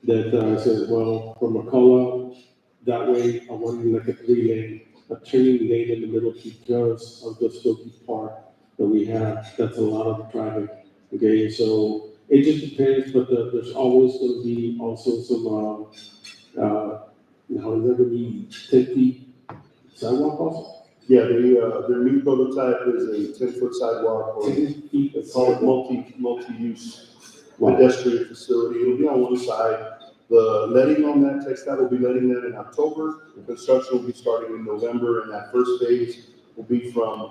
that I said, well, from McCullough, that way I wanted like a 3-lane, a turning lane in the middle because of the Skokie Park that we have. That's a lot of traffic. Okay, so it just depends, but there's always going to be also some, now is there going to be 10 feet sidewalk also? Yeah, their new prototype is a 10-foot sidewalk or 10 feet of it's called sidewalk. multi-use Wow. pedestrian facility. It'll be on one side. The letting on that, TechStat will be letting that in October. The construction will be starting in November, and that first phase will be from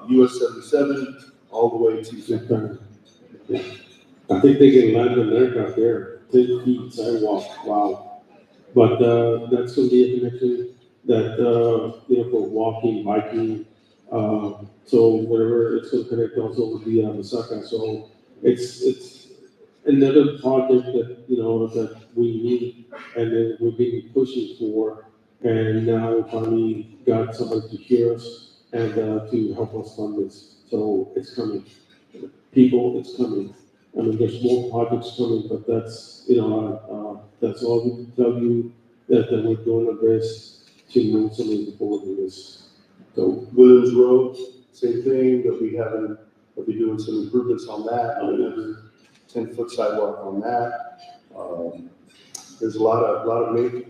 US 77 all the way to. Yeah. I think they can land an aircraft there, 10 feet sidewalk, wow. But, that's gonna be a connection that, for walking, biking, so whatever, it's gonna connect also with the, Masaka, so it's another project that, that we need, and then we've been pushing for, and now we finally got somebody to hear us and, to help us fund this, so it's coming. People, it's coming. I mean, there's more projects coming, but that's, that's all we can tell you, that we're doing our best to move something forward with this. So, Williams Road, same thing, they'll be doing some improvements on that, another 10-foot sidewalk on that. There's a lot of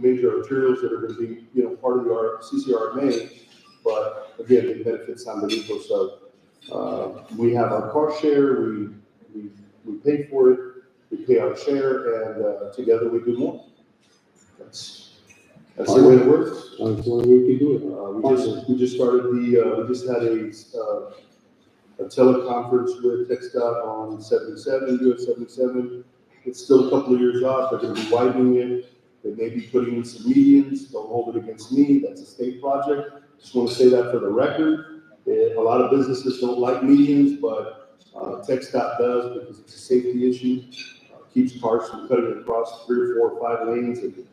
major arterials that are gonna be, part of our CCRMA, but again, it benefits San Benito, so, we have our car share, we pay for it, we pay our share, and, together we do more. That's the way it works. that's the way we can do it. We just started we just had a teleconference with TechStop on 77, US 77. It's still a couple of years off, they're gonna be widening it, they may be putting in some medians, don't hold it against me, that's a state project. Just wanna say that for the record. A lot of businesses don't like medians, but TechStop does because it's a safety issue. Keeps cars from cutting across 3 or 4 or 5 lanes, and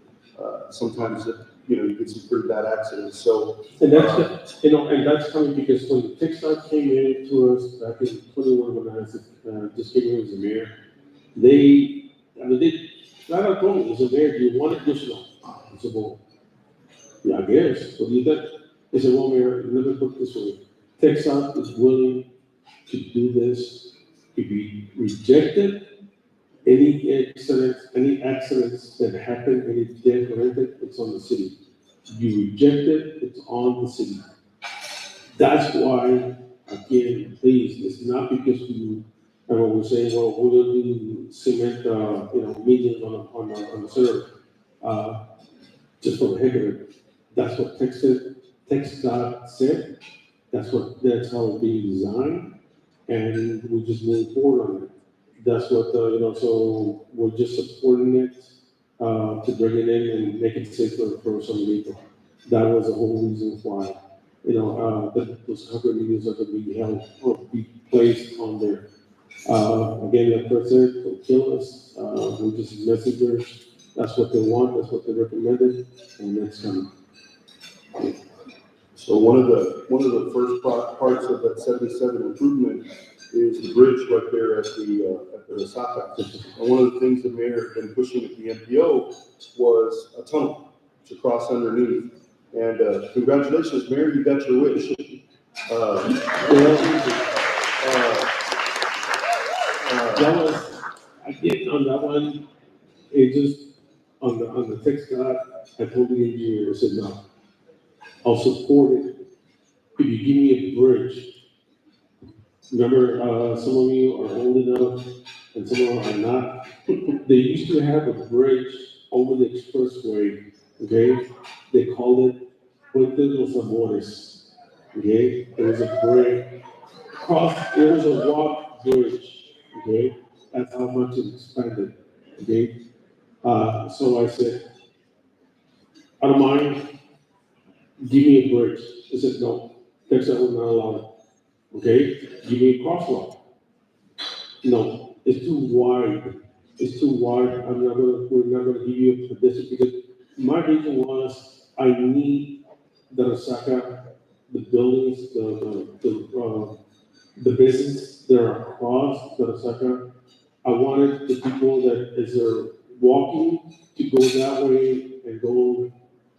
sometimes you get some pretty bad accidents. So, And that's, and that's coming because when TechStop came in to us back in 21, when I was, just getting as a mayor, they flat out told me, as a mayor, do you want additional? I said, well, yeah, I guess, what do you think? They said, well, Mayor, let me put it this way, TechStop is willing to do this. If we reject it, any accidents that happen, any death or anything, it's on the city. You reject it, it's on the city. That's why, again, please, it's not because we're saying, well, we're gonna do cement, medians on the center, just for the heck of it. That's what TechStop said, that's how it's being designed, and we just move forward on it. That's what, so we're just supporting it, to bring it in and make it safer for some people. That was the whole reason why, that those 100 millions are gonna be held or be placed on there. Again, like I said, they'll kill us, we're just messengers, that's what they want, that's what they recommended, and that's coming. so one of the first parts of that 77 improvement is the bridge right there at the Osaka. And one of the things the mayor had been pushing at the MPO was a tunnel to cross underneath. And congratulations, Mayor, you got your wish. That was, I did on that one, it just, on the text guy, I told the engineer, I said, no. I'll support it if you give me a bridge. Remember, some of you are old enough and some of you are not. They used to have a bridge over the expressway, okay? They called it Puente de los Amores, okay? It was a bridge, it was a walk bridge, okay? That's how much it expanded, okay? So I said, I don't mind, give me a bridge. They said, no, Texas will not allow it, okay? Give me a crosswalk. No, it's too wide. It's too wide. We're not gonna give you a pedestrian because my reason was I need the Resaca, the buildings, the business that are across the Resaca. I wanted the people that as they're walking to go that way and go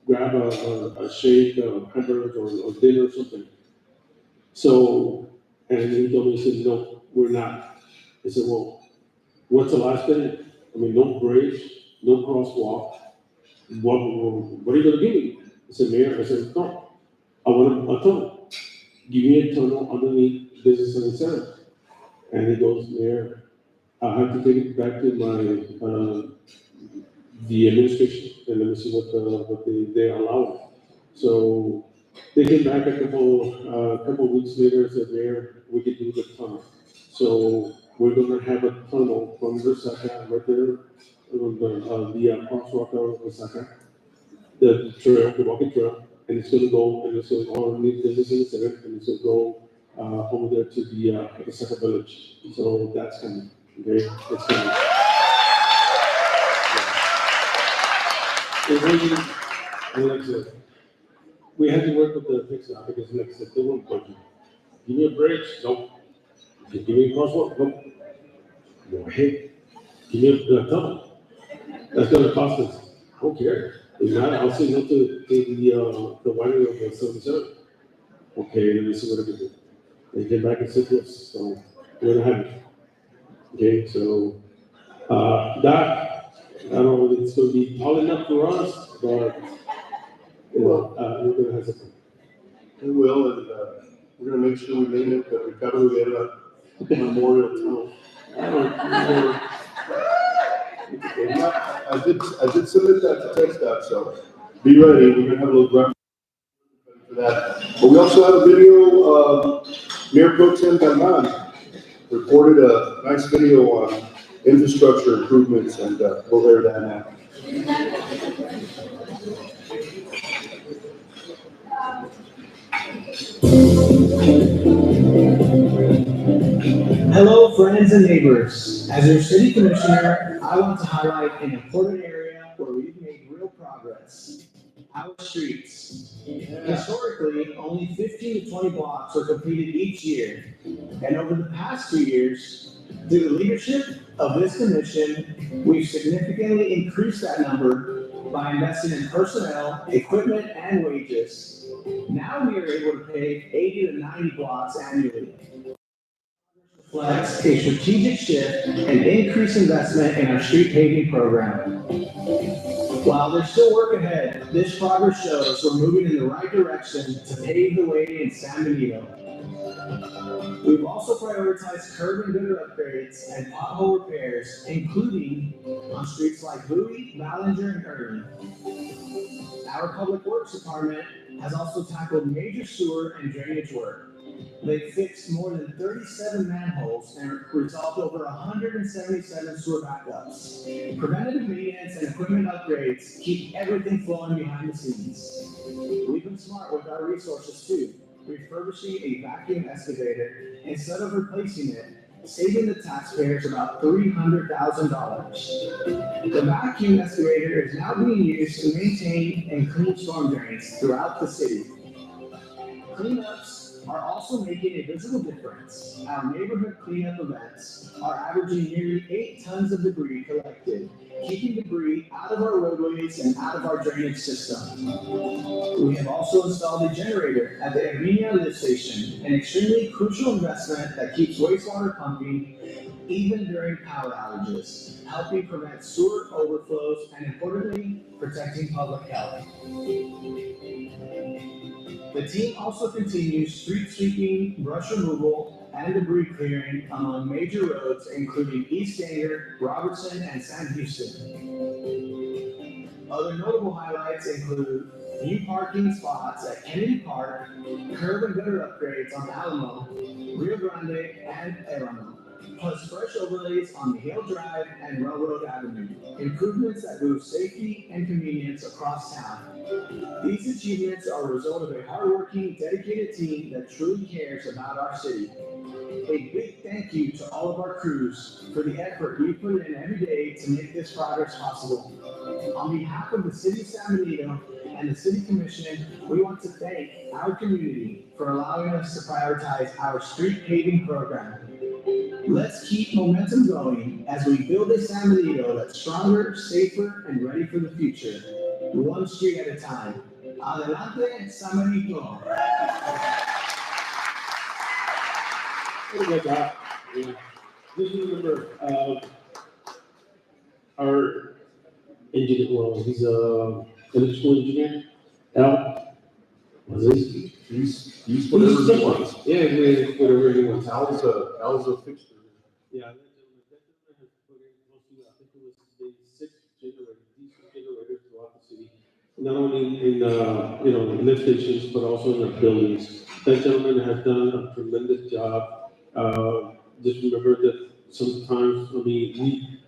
grab a shake, a hamburger or dinner or something. So, and he told me, he said, no, we're not. I said, well, what's the last thing? I mean, no bridge, no crosswalk. What are you gonna give me? I said, Mayor, I said, no, I want a tunnel. Give me a tunnel underneath Business and Center. And he goes, Mayor, I have to take it back to my, the administration, and let me see what they allow. So they came back a couple weeks later and said, Mayor, we could do the tunnel. So we're gonna have a tunnel from Resaca right there, on the crosswalk of Resaca, the trail, the walking trail, and it's gonna go, and it's gonna go underneath Business in the Center, and it's gonna go over there to the Resaca Village. So that's coming, okay? It's coming. It really, and like I said, we had to work with the fix now because like I said, they won't budget. Give me a bridge, nope. Give me a crosswalk, nope. Go ahead, give me a tunnel. That's gonna cost us. I don't care. If not, I'll say no to the winery of the 77. Okay, let me see what I can do. They came back and said yes, so we're gonna have it. Okay, so that, I don't know if it's gonna be tall enough for us, but we're gonna have something. We will, and we're gonna make sure we name it that Ricardo Rivera Memorial Tunnel. I did submit that to TechStop, so be ready. We're gonna have a little graphic for that. But we also have a video of Mayor Pro Tem Galvan recorded a nice video on infrastructure improvements, and we'll air that now. Hello, friends and neighbors. As your city commissioner, I want to highlight an important area where we've made real progress. Our streets. Historically, only 15 to 20 blocks were completed each year. And over the past 2 years, through the leadership of this commission, we've significantly increased that number by investing in personnel, equipment, and wages. Now we are able to pave 80 to 90 blocks annually. Reflects a strategic shift and increased investment in our street paving program. While there's still work ahead, this progress shows we're moving in the right direction to pave the way in San Benito. We've also prioritized curb and gutter upgrades and pothole repairs, including on streets like Bowie, Ballinger, and Irving. Our Public Works Department has also tackled major sewer and drainage work. They fixed more than 37 manholes and resolved over 177 sewer backups. Preventative maintenance and equipment upgrades keep everything flowing behind the scenes. We've been smart with our resources too, refurbishing a vacuum excavator instead of replacing it, saving the taxpayers about $300,000. The vacuum excavator is now being used to maintain and clean storm drains throughout the city. Cleanups are also making a visible difference. Our neighborhood cleanup events are averaging nearly 8 tons of debris collected, keeping debris out of our roadways and out of our drainage system. We have also installed a generator at the Erminia lift station, an extremely crucial investment that keeps wastewater pumping even during power outages, helping prevent sewer overflows and importantly, protecting public health. The team also continues street sweeping, brush removal, and debris clearing along major roads, including East Stanger, Robertson, and San Houston. Other notable highlights include new parking spots at Kennedy Park, curb and gutter upgrades on Alamo, Rio Grande, and Arano, plus fresh overlays on Hale Drive and Railroad Avenue, improvements that boost safety and convenience across town. These achievements are a result of a hardworking, dedicated team that truly cares about our city. A big thank you to all of our crews for the effort you put in every day to make this progress possible. On behalf of the City of San Benito and the City Commission, we want to thank our community for allowing us to prioritize our street paving program. Let's keep momentum going as we build a San Benito that's stronger, safer, and ready for the future. One street at a time. Adelante, San Benito. What about that? Yeah. Just remember, our engineer, well, he's a electrical engineer. Al, was this? He's whatever he wants. Yeah, whatever he wants. Al's a fixture. Yeah, that gentleman has put in close to, I think it was the 6 generators, diesel generators throughout the city. Not only in, lift stations, but also in the buildings. That gentleman has done a tremendous job. Just remember that sometimes,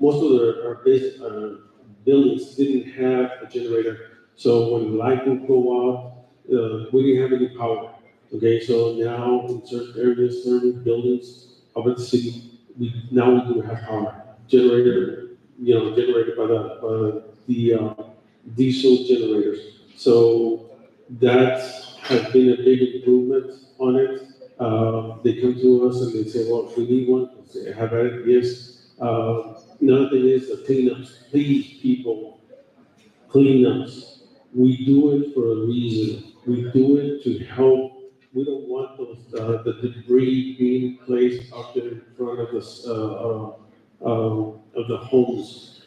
most of our base, buildings didn't have a generator. So when the light would go out, we didn't have any power. Okay, so now in certain areas, certain buildings of the city, we do have power. Generated by the diesel generators. So that has been a big improvement on it. They come to us and they say, well, we need one. I say, have at it, yes. Another thing is the cleanups. Please, people, cleanups. We do it for a reason. We do it to help. We don't want the debris being placed out there in front of us, of the homes.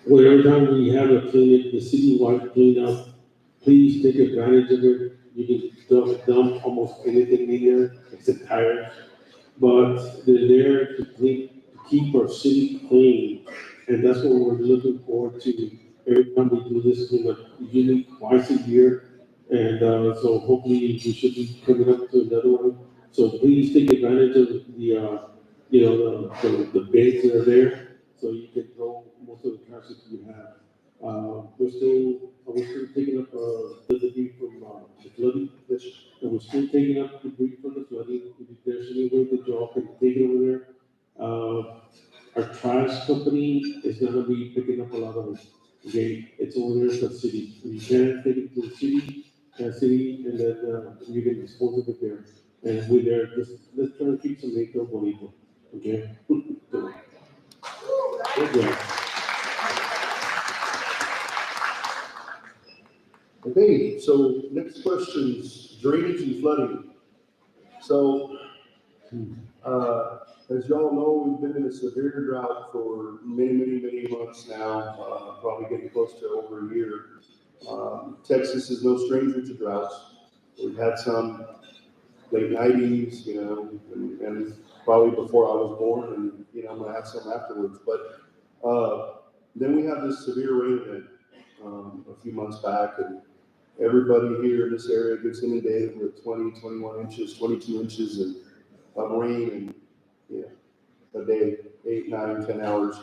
Whenever time we have a clinic, the citywide cleanup, please take advantage of it. You can dump almost anything in there, except tires. But they're there to keep our city clean. And that's what we're looking forward to every time we do this cleanup, usually twice a year. And so hopefully we should be coming up to another one. So please take advantage of the beds that are there. So you can throw most of the trash that you have. We're still taking up the debris from the flooding, and we're still taking up debris from the flooding. If there's any way that y'all can take it over there, our trash company is gonna be picking up a lot of it. Okay, it's over there at the city. You can take it to the city, and then you can dispose of it there. And we're there. Let's try to keep some Benito bonito. Okay. Good job. Okay, so next questions, drainage and flooding. So, as y'all know, we've been in a severe drought for many months now, probably getting close to over a year. Texas is no stranger to droughts. We've had some late 90s, and probably before I was born, and, I'm gonna have some afterwards. But then we have this severe rain event a few months back, and everybody here in this area gets inundated with 20, 21 inches, 22 inches of rain and a day, 8, 9, 10 hours.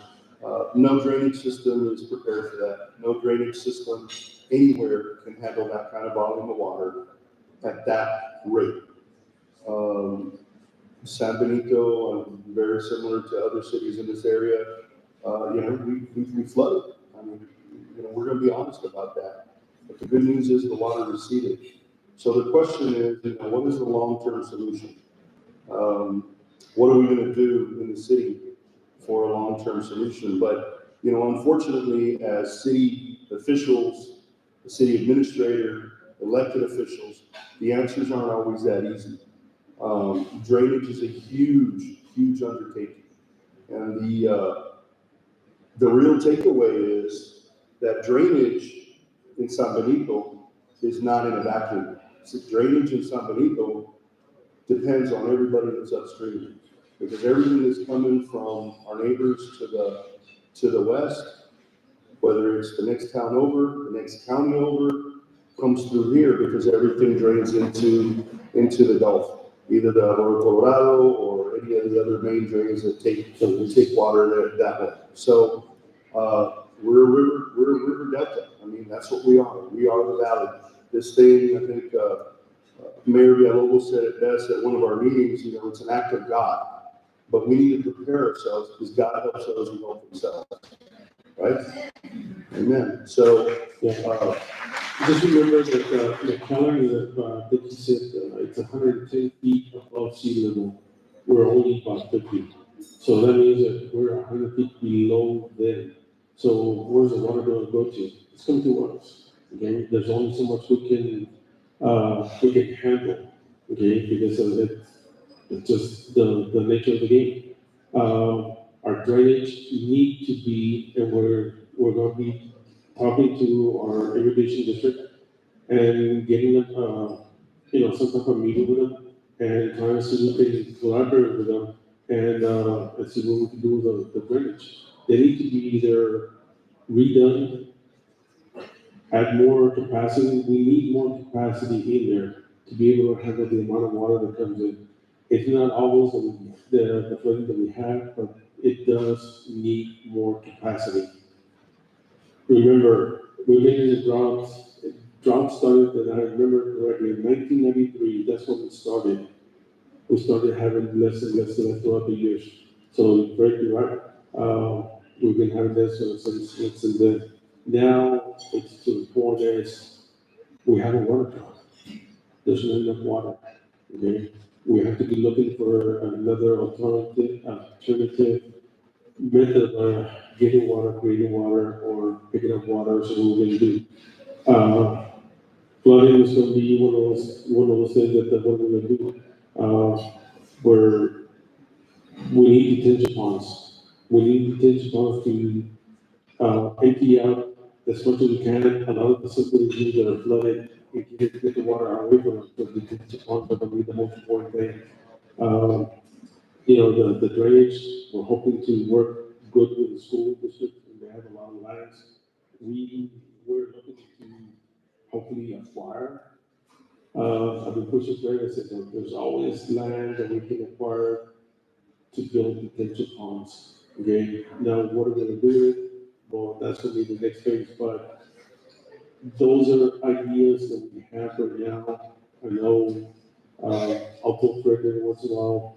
No drainage system is prepared for that. No drainage system anywhere can handle that kind of volume of water at that rate. San Benito, very similar to other cities in this area, we flooded. I mean, we're going to be honest about that. But the good news is the water receded. So the question is, what is the long-term solution? What are we going to do in the city for a long-term solution? But, unfortunately, as city officials, the city administrator, elected officials, the answers aren't always that easy. Drainage is a huge undertaking. And the real takeaway is that drainage in San Benito is not in a vacuum. So drainage in San Benito depends on everybody that's upstream, because everything that's coming from our neighbors to the west, whether it's the next town over, the next county over, comes through here because everything drains into the Gulf, either the Arroyo Colorado or any of the other main drains that take water there that way. So we're a river delta. I mean, that's what we are. We are the valley. This thing, I think Mayor Villalobos said it best at one of our meetings. You know, it's an act of God, but we need to prepare ourselves because God helps those who help themselves. Right? Amen. So. Just remember that the county that you said, it's 110 feet above sea level. We're only about 50. So that means that we're 100 feet below them. So where's the water going to go to? It's coming to us. Okay, there's only so much we can handle. Okay, because of it, it's just the nature of the game. Our drainage need to be, and we're going to be talking to our irrigation district and getting them, some type of meeting with them and trying to see if they can collaborate with them and see what we can do with the drainage. They need to be either redone, add more capacity. We need more capacity in there to be able to handle the amount of water that comes in. It's not always the flooding that we have, but it does need more capacity. Remember, we've been in the drought. Drought started, and I remember correctly, in 1993, that's when it started. We started having less and less throughout the years. So, very right. We've been having this since then. Now, it's to the point that we have a water drought. There's not enough water. Okay? We have to be looking for another alternative method of getting water, creating water, or picking up water. So what we're going to do. Flooding is going to be one of those things that what we're going to do. Where we need detention ponds. We need detention ponds to empty out as much as we can. A lot of the facilities that are flooded, we can get the water out away from us. But the detention ponds are going to be the most important thing. The drainage, we're hoping to work good with the school district, and they have a lot of lands. We're looking to hopefully acquire. I've been pushing for it. I said that there's always land that we can acquire to build detention ponds. Okay, now what are we going to do with it? Well, that's going to be the next phase, but those are ideas that we have right now. I know I'll pull Fred every once in a while.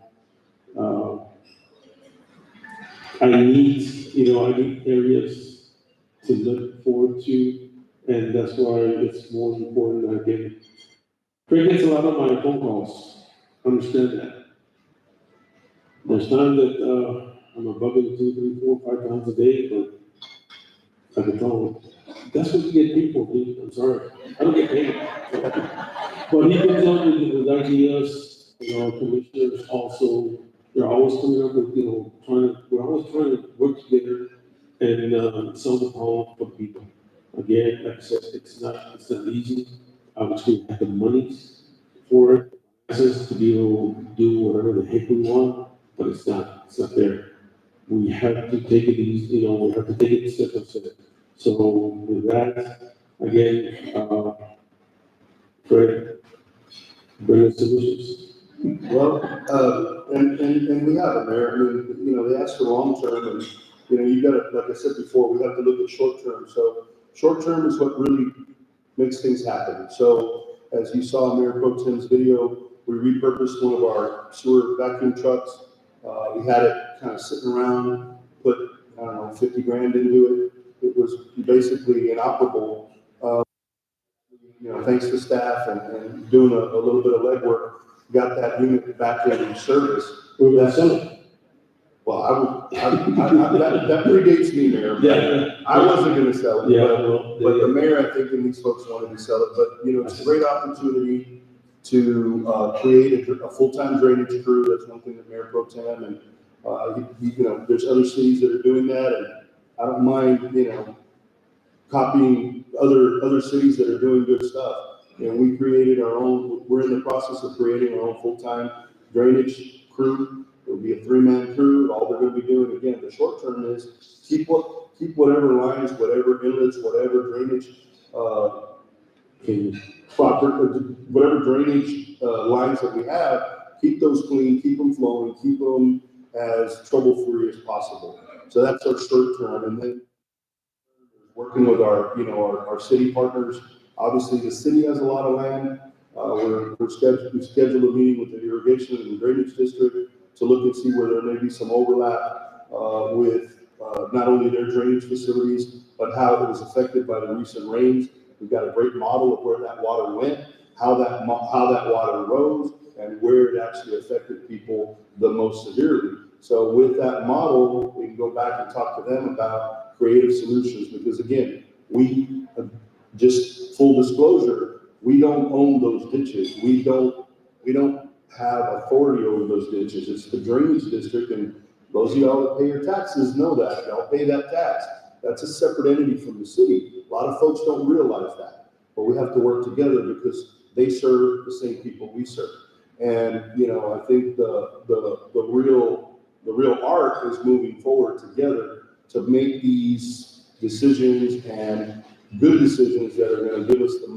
I need areas to look forward to, and that's why it's more important again. Craig gets a lot of my phone calls. Understand that. There's times that I'm above it 2, 3, 4, 5 times a day, but I can tell him, that's what you get paid for, dude. I'm sorry. I don't get paid. But he comes up with ideas, commissioners also, they're always coming up with, we're always trying to work together and solve the problem for people. Again, like I said, it's not easy. Obviously, we have the money for it, access to be able to do whatever the heck we want, but it's not there. We have to take it easy, we have to take it step by step. So with that, again, Fred, bring us solutions. Well, and we have them there. I mean, they ask for long term, and you've got to, like I said before, we have to look at short term. So short term is what really makes things happen. So as you saw in Mayor Pro Tem's video, we repurposed one of our sewer vacuum trucks. We had it kind of sitting around, put, I don't know, 50 grand into it. It was basically inoperable. Thanks to staff and doing a little bit of legwork, got that unit back in service. We're going to sell it. Well, that predates me, Mayor. Yeah. I wasn't going to sell it, Yeah, but the mayor, I think, and these folks wanted to sell it. But, it's a great opportunity to create a full-time drainage crew. That's one thing that Mayor Pro Tem There's other cities that are doing that, and I don't mind, copying other cities that are doing good stuff. We created our own, we're in the process of creating our own full-time drainage crew. It'll be a 3-man crew. All they're gonna be doing, again, the short term is keep whatever lines, whatever inlets, whatever drainage, whatever drainage lines that we have, keep those clean, keep them flowing, keep them as trouble-free as possible. So that's our short term. And then working with our city partners. Obviously, the city has a lot of land. We scheduled a meeting with the irrigation and drainage district to look and see where there may be some overlap with not only their drainage facilities, but how it was affected by the recent rains. We've got a great model of where that water went, how that water rose, and where it actually affected people the most severely. So with that model, we can go back and talk to them about creative solutions, because again, we, just full disclosure, we don't own those ditches. We don't have authority over those ditches. It's the drainage district, and those of y'all that pay your taxes know that. Y'all pay that tax. That's a separate entity from the city. A lot of folks don't realize that, but we have to work together because they serve the same people we serve. And, I think the real art is moving forward together to make these decisions, and good decisions that are going to give us the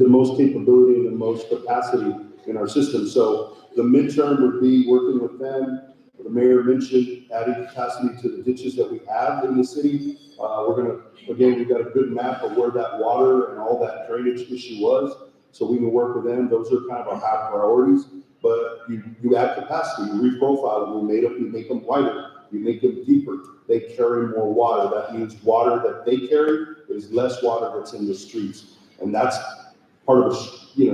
most capability and the most capacity in our system. So the midterm would be working with them. The mayor mentioned adding capacity to the ditches that we have in the city. We've got a good map of where that water and all that drainage issue was, so we can work with them. Those are kind of our high priorities. But you add capacity, you reprofile them, you make them wider, you make them deeper. They carry more water. That means water that they carry is less water that's in the streets. And that's part of a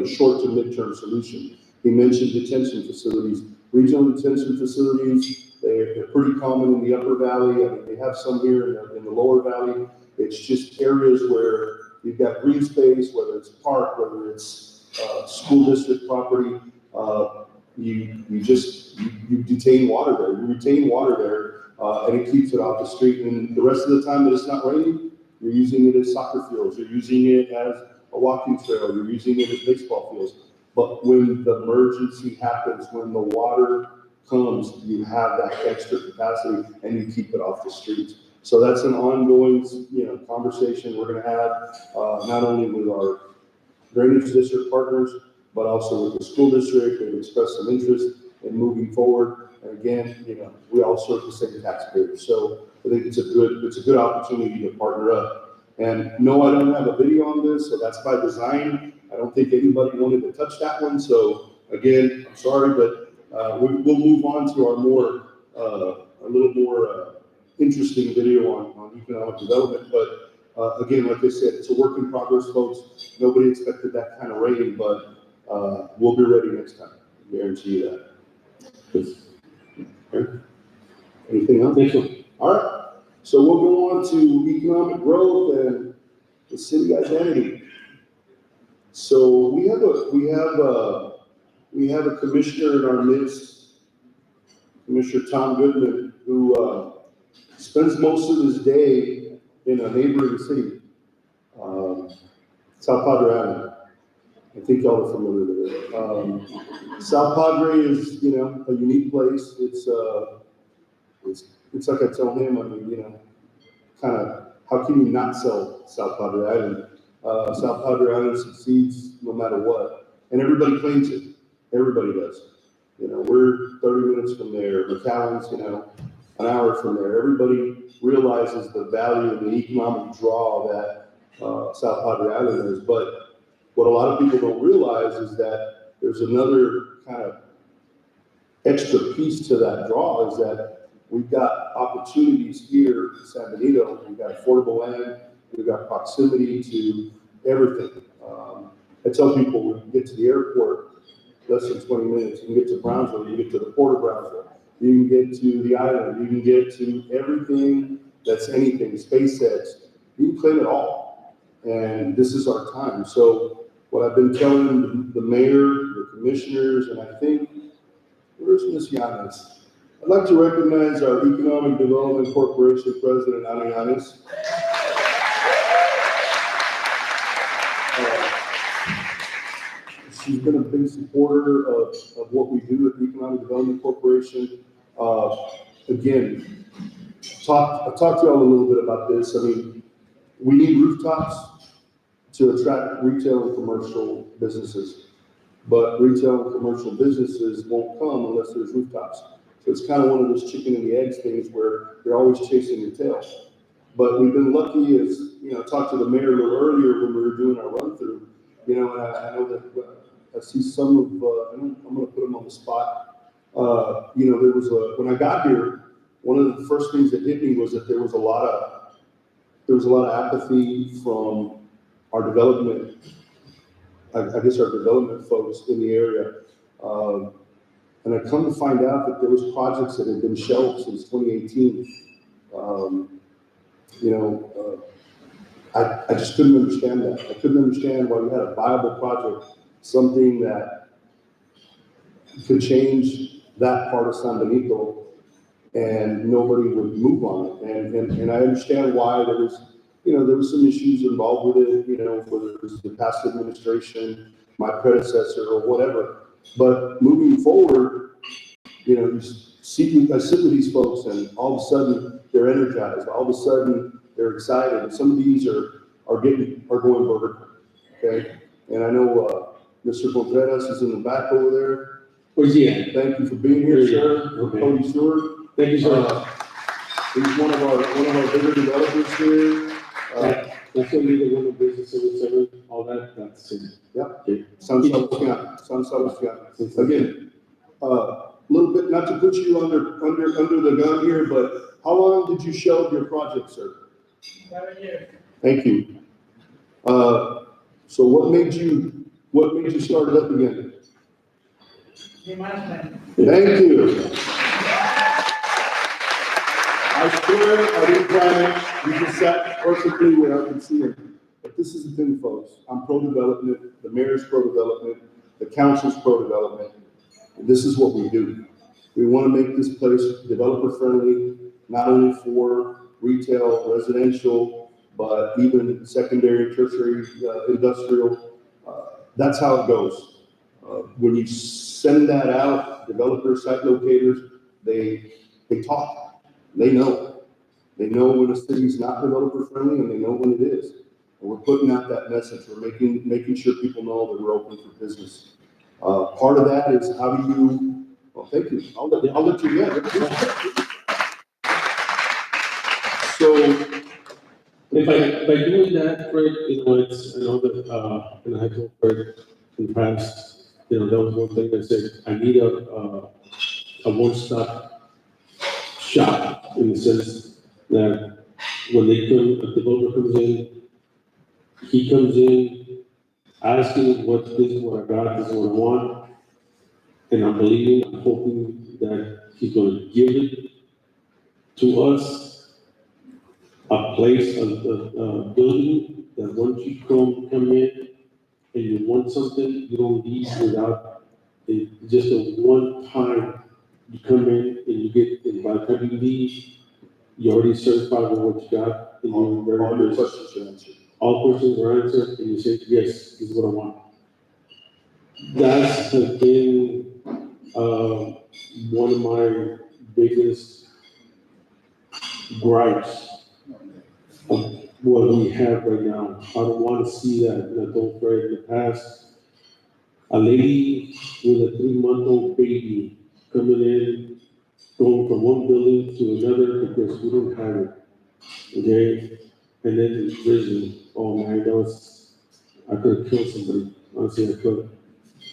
short to midterm solution. He mentioned detention facilities. Regional detention facilities, they're pretty common in the upper valley. I mean, they have some here in the lower valley. It's just areas where you've got green space, whether it's park, whether it's school district property. You detain water there. You retain water there, and it keeps it off the street. And the rest of the time that it's not raining, you're using it as soccer fields. You're using it as a walking trail. You're using it as baseball fields. But when the emergency happens, when the water comes, you have that extra capacity, and you keep it off the streets. So that's an ongoing, conversation we're going to have, not only with our drainage district partners, but also with the school district. They've expressed some interest in moving forward. And again, we all serve the same taxpayers. So I think it's a good opportunity to partner up. And no, I don't have a video on this, so that's by design. I don't think anybody wanted to touch that one. So again, I'm sorry, but we'll move on to our a little more interesting video on economic development. But again, like I said, it's a work in progress, folks. Nobody expected that kind of rain, but we'll be ready next time. I guarantee you that. Okay. Anything else? Thank you. All right. So we'll go on to economic growth and the city identity. So we have a commissioner in our midst, Commissioner Tom Goodman, who spends most of his day in a neighboring city, South Padre Island. I think y'all are familiar with it. South Padre is, a unique place. It's like I tell him, kind of, how can you not sell South Padre Island? South Padre Island succeeds no matter what, and everybody claims it. Everybody does. We're 30 minutes from there. McAllen's, an hour from there. Everybody realizes the value and the economic draw that South Padre Island is. But what a lot of people don't realize is that there's another kind of extra piece to that draw, is that we've got opportunities here in San Benito. We've got affordable land. We've got proximity to everything. I tell people, when you get to the airport, less than 20 minutes, you can get to Brownsville, you can get to the Port of Brownsville, you can get to the island, you can get to everything that's anything, SpaceX, you can claim it all. And this is our time. So what I've been telling the mayor, the commissioners, and I think we're Christmas, Yanis. I'd like to recognize our Economic Development Corporation President, Ana Yanis. She's been a big supporter of what we do at the Economic Development Corporation. Again, I talked to y'all a little bit about this. I mean, we need rooftops to attract retail and commercial businesses, but retail and commercial businesses won't come unless there's rooftops. So it's kind of one of those chicken and the eggs things where you're always chasing your tail. But we've been lucky, as you know, I talked to the mayor a little earlier when we were doing our run through. You know, and I know that I see some of. I'm going to put them on the spot. You know, there was when I got here, one of the first things that hit me was that there was a lot of apathy from our development. I guess our development folks in the area. And I come to find out that there was projects that had been shelved since 2018. You know, I just couldn't understand that. I couldn't understand why we had a viable project, something that could change that part of San Benito, and nobody would move on it. And I understand why there was, you know, there was some issues involved with it, you know, whether it was the past administration, my predecessor, or whatever. But moving forward, you know, I sit with these folks, and all of a sudden they're energized. All of a sudden they're excited. And some of these are going vertical. Okay, and I know Mr. Contreras is in the back over there. Pues yeah. Thank you for being here, sir. Okay. Cody Stewart. Thank you, sir. He's one of our bigger developers here. That's what we do, one of business service, all that, that's it. Yep. Okay. San Sebastian. Again, a little bit, not to put you under the gun here, but how long did you shelve your project, sir? 7 years. Thank you. So what made you start it up again? The management. Thank you. I swear I didn't plan it. You just sat perfectly where I could see it. But this is the thing, folks. I'm pro-development. The mayor's pro-development. The council's pro-development. And this is what we do. We want to make this place developer-friendly, not only for retail, residential, but even secondary, tertiary, industrial. That's how it goes. When you send that out, developers, site locators, they talk. They know. They know when a city's not developer friendly, and they know when it is. And we're putting out that message. We're making sure people know that we're open for business. Part of that is how do you? Well, thank you. I'll let you get it. So, By doing that, Fred, you know, I know that, and I told Fred in the past, you know, that was one thing I said, I need a one-stop shop, in the sense that when a developer comes in, he comes in asking what I got, this is what I want, and I'm believing, I'm hoping that he's gonna give it to us, a place, a building, that once you come in and you want something, you don't leave without just a one time. You come in and you get, and by the time you leave, you're already certified with what you got, and you're very all your good. questions are answered. All questions are answered, and you say, yes, this is what I want. That's the thing, one of my biggest gripes of what we have right now. I don't want to see that, and I told Fred in the past, a lady with a 3-month-old baby coming in, going from one building to another because we don't have it, okay? And then in prison, oh man, I could have killed somebody, honestly I could.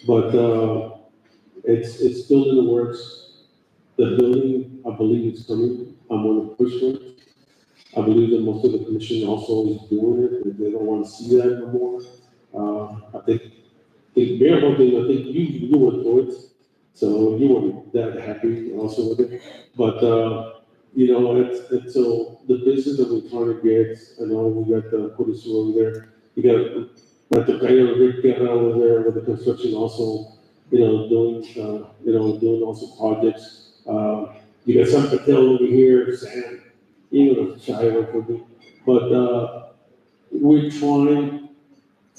But it's still in the works. The building, I believe it's coming, I'm gonna push for it. I believe that most of the commission also is doing it, and they don't want to see that no more. I think Mayor Hogan, I think you went through it, so you weren't that happy also with it. But, you know, it's so the business that we're trying to get, I know we got the police over there, you got the player Rick over there with the construction also, doing also projects. You got some Patel over here, Sam, even a child for me. But we're trying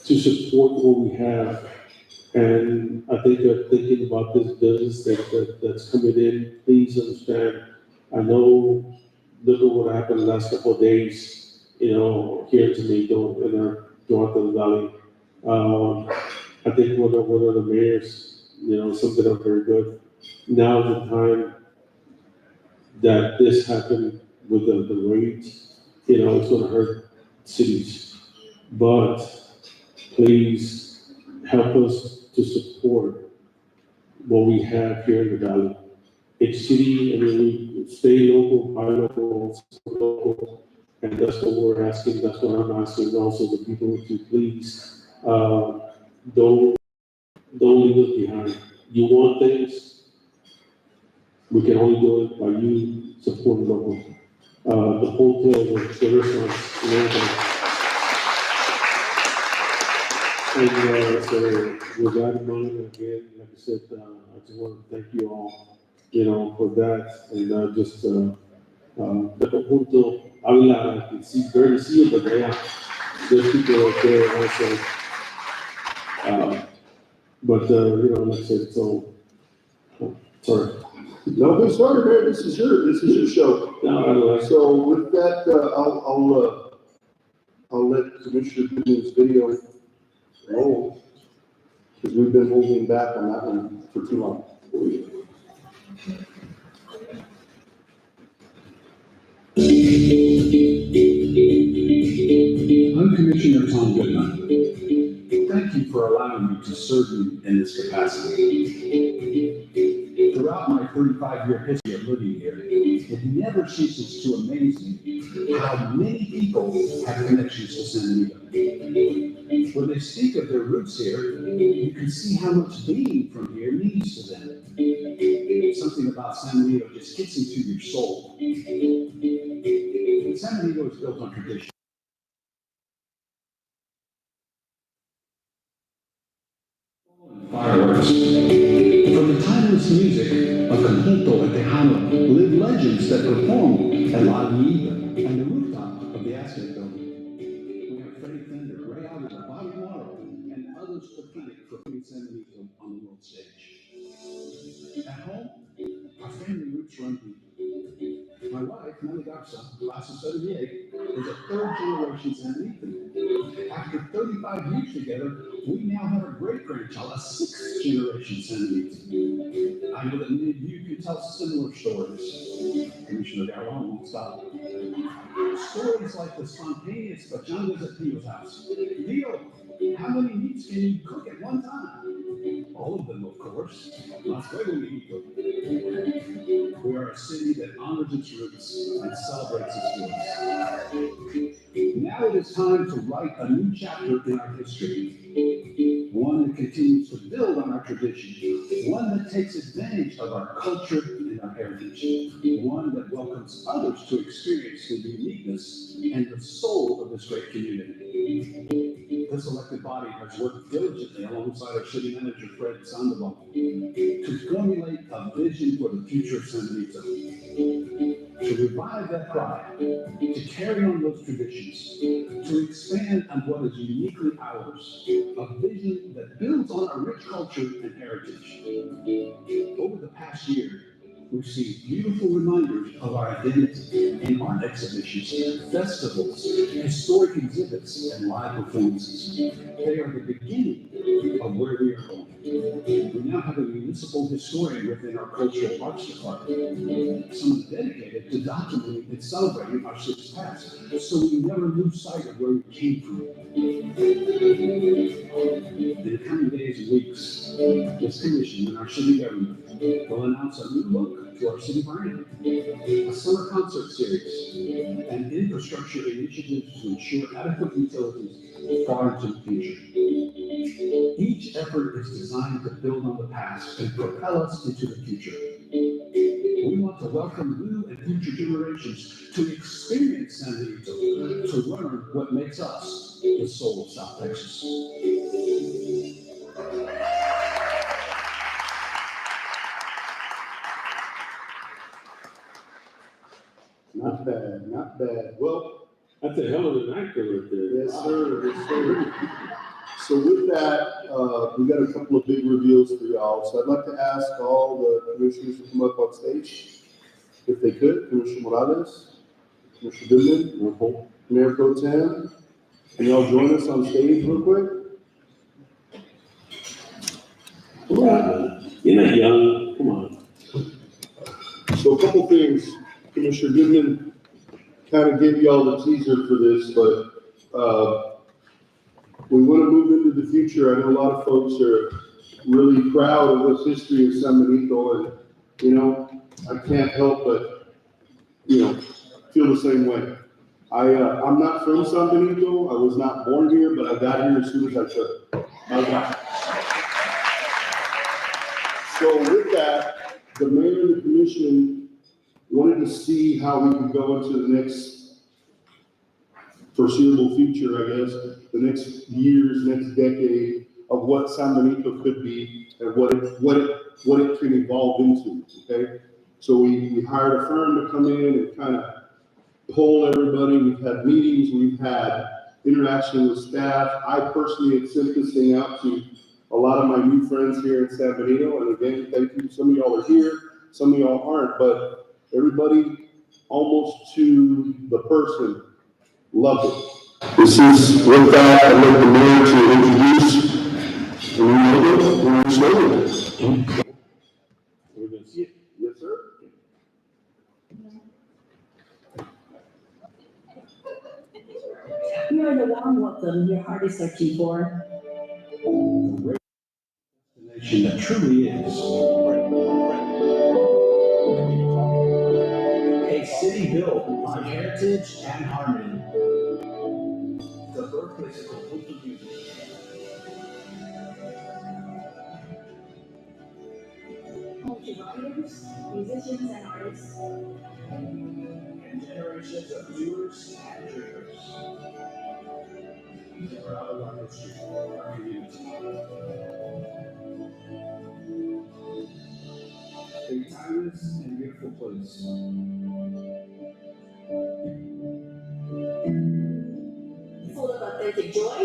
to support what we have. And I think they're thinking about this business that's coming in. Please understand, I know, look at what happened the last couple of days, here in Toledo and throughout the valley. I think one of the mayors, something up very good. Now is the time that this happened with the raids, it's gonna hurt cities. But please help us to support what we have here in the valley. Each city, we stay local, buy local, support local, and that's what we're asking, that's what I'm asking also the people to please, don't leave us behind. You want things, we can only do it by you supporting local. The hotels, the restaurants, and so with that in mind, again, like I said, I just want to thank you all, for that, and the conjunto habla, que sí, barely see it, but there's people out there also. But like I said, so, sorry. No, good story, man. This is your show. No, So with that, I'll let Commissioner Goodman's video roll, because we've been holding back on that one for too long. I'm Commissioner Tom Goodman. Thank you for allowing me to serve you in this capacity. Throughout my 35-year history of living here, it never ceases to amaze me how many people have connections to San Benito. When they speak of their roots here, you can see how much being from here means to them. Something about San Benito just gets into your soul. San Benito is built on tradition. Fireworks. From the timeless music of Conjunto and Tejano live legends that performed at La Avenida and the rooftop of the Aztec building. We have Freddie Fender, Ray Alvarez, Bobby Morrow, and others pathetic for putting San Benito on the world stage. At home, our family roots run deep. My wife, Nelly Garza, class of 78, is a third-generation San Benito. After 35 years together, we now have a great-grandchild, a sixth-generation San Benito. I know that many of you can tell similar stories. Commissioner Garland won't stop. Stories like the spontaneous pachangas at Pio's house. Pio, how many meats can you cook at one time? All of them, of course. Las Vegas, Mexico. We are a city that honors its roots and celebrates its roots. Now it is time to write a new chapter in our history. One that continues to build on our tradition. One that takes advantage of our culture and our heritage. One that welcomes others to experience the uniqueness and the soul of this great community. This elected body has worked diligently alongside our city manager, Fred Sandoval, to formulate a vision for the future of San Benito. To revive that pride, to carry on those traditions, to expand on what is uniquely ours, a vision that builds on our rich culture and heritage. Over the past year, we've seen beautiful reminders of our identity in our exhibitions, festivals, historic exhibits, and live performances. They are the beginning of where we are going. We now have a municipal historian within our cultural arts department, someone dedicated to documenting and celebrating our city's past, so we never lose sight of where we came from. In the coming days and weeks, this commission and our city government will announce a new look to our city brand, a summer concert series, and infrastructure initiatives to ensure adequate utilities far into the future. Each effort is designed to build on the past and propel us into the future. We want to welcome new and future generations to experience San Benito, to learn what makes us the soul of South Texas. Not bad, not bad. Well, That's a hell of an actor right there. yes, sir, yes, sir. So with that, we got a couple of big reveals for y'all. So I'd like to ask all the commissioners to come up on stage, if they could. Commissioner Morales, Commissioner Goodman, Mayor Pro Tem. Can y'all join us on stage real quick? Come on, man. You're not young, come on. So a couple things, Commissioner Goodman kind of gave y'all the teaser for this, but we want to move into the future. I know a lot of folks are really proud of what's history of San Benito, and, you know, I can't help but, you know, feel the same way. I'm not from San Benito. I was not born here, but I got here as soon as I could. So with that, the mayor and the commission wanted to see how we could go into the next foreseeable future, I guess, the next years, next decade of what San Benito could be and what it can evolve into, okay? So we hired a firm to come in and kind of poll everybody. We've had meetings, we've had interaction with staff. I personally had sent this thing out to a lot of my new friends here in San Benito, and again, thank you. Some of y'all are here, some of y'all aren't, but everybody, almost to the person, loved it. This is, with that, I'd like the mayor to introduce the new logo and slogan. We're gonna see it. Yes, sir. You are the warm welcome your heart is searching for. Nation that truly is A city built on heritage and harmony. the birthplace of complete music. Home to writers, musicians, and artists. And generations of viewers and dreamers. They're proud of our history, our community. A timeless and beautiful place. Full of authentic joy.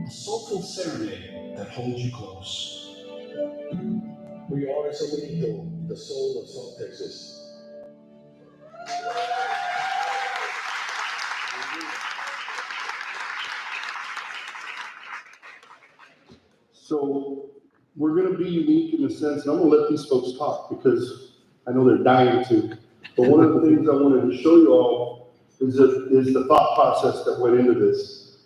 A soulful serenade that holds you close. We are San Benito, the soul of South Texas. So we're gonna be unique in the sense, and I'm gonna let these folks talk because I know they're dying to. But one of the things I wanted to show you all is the thought process that went into this.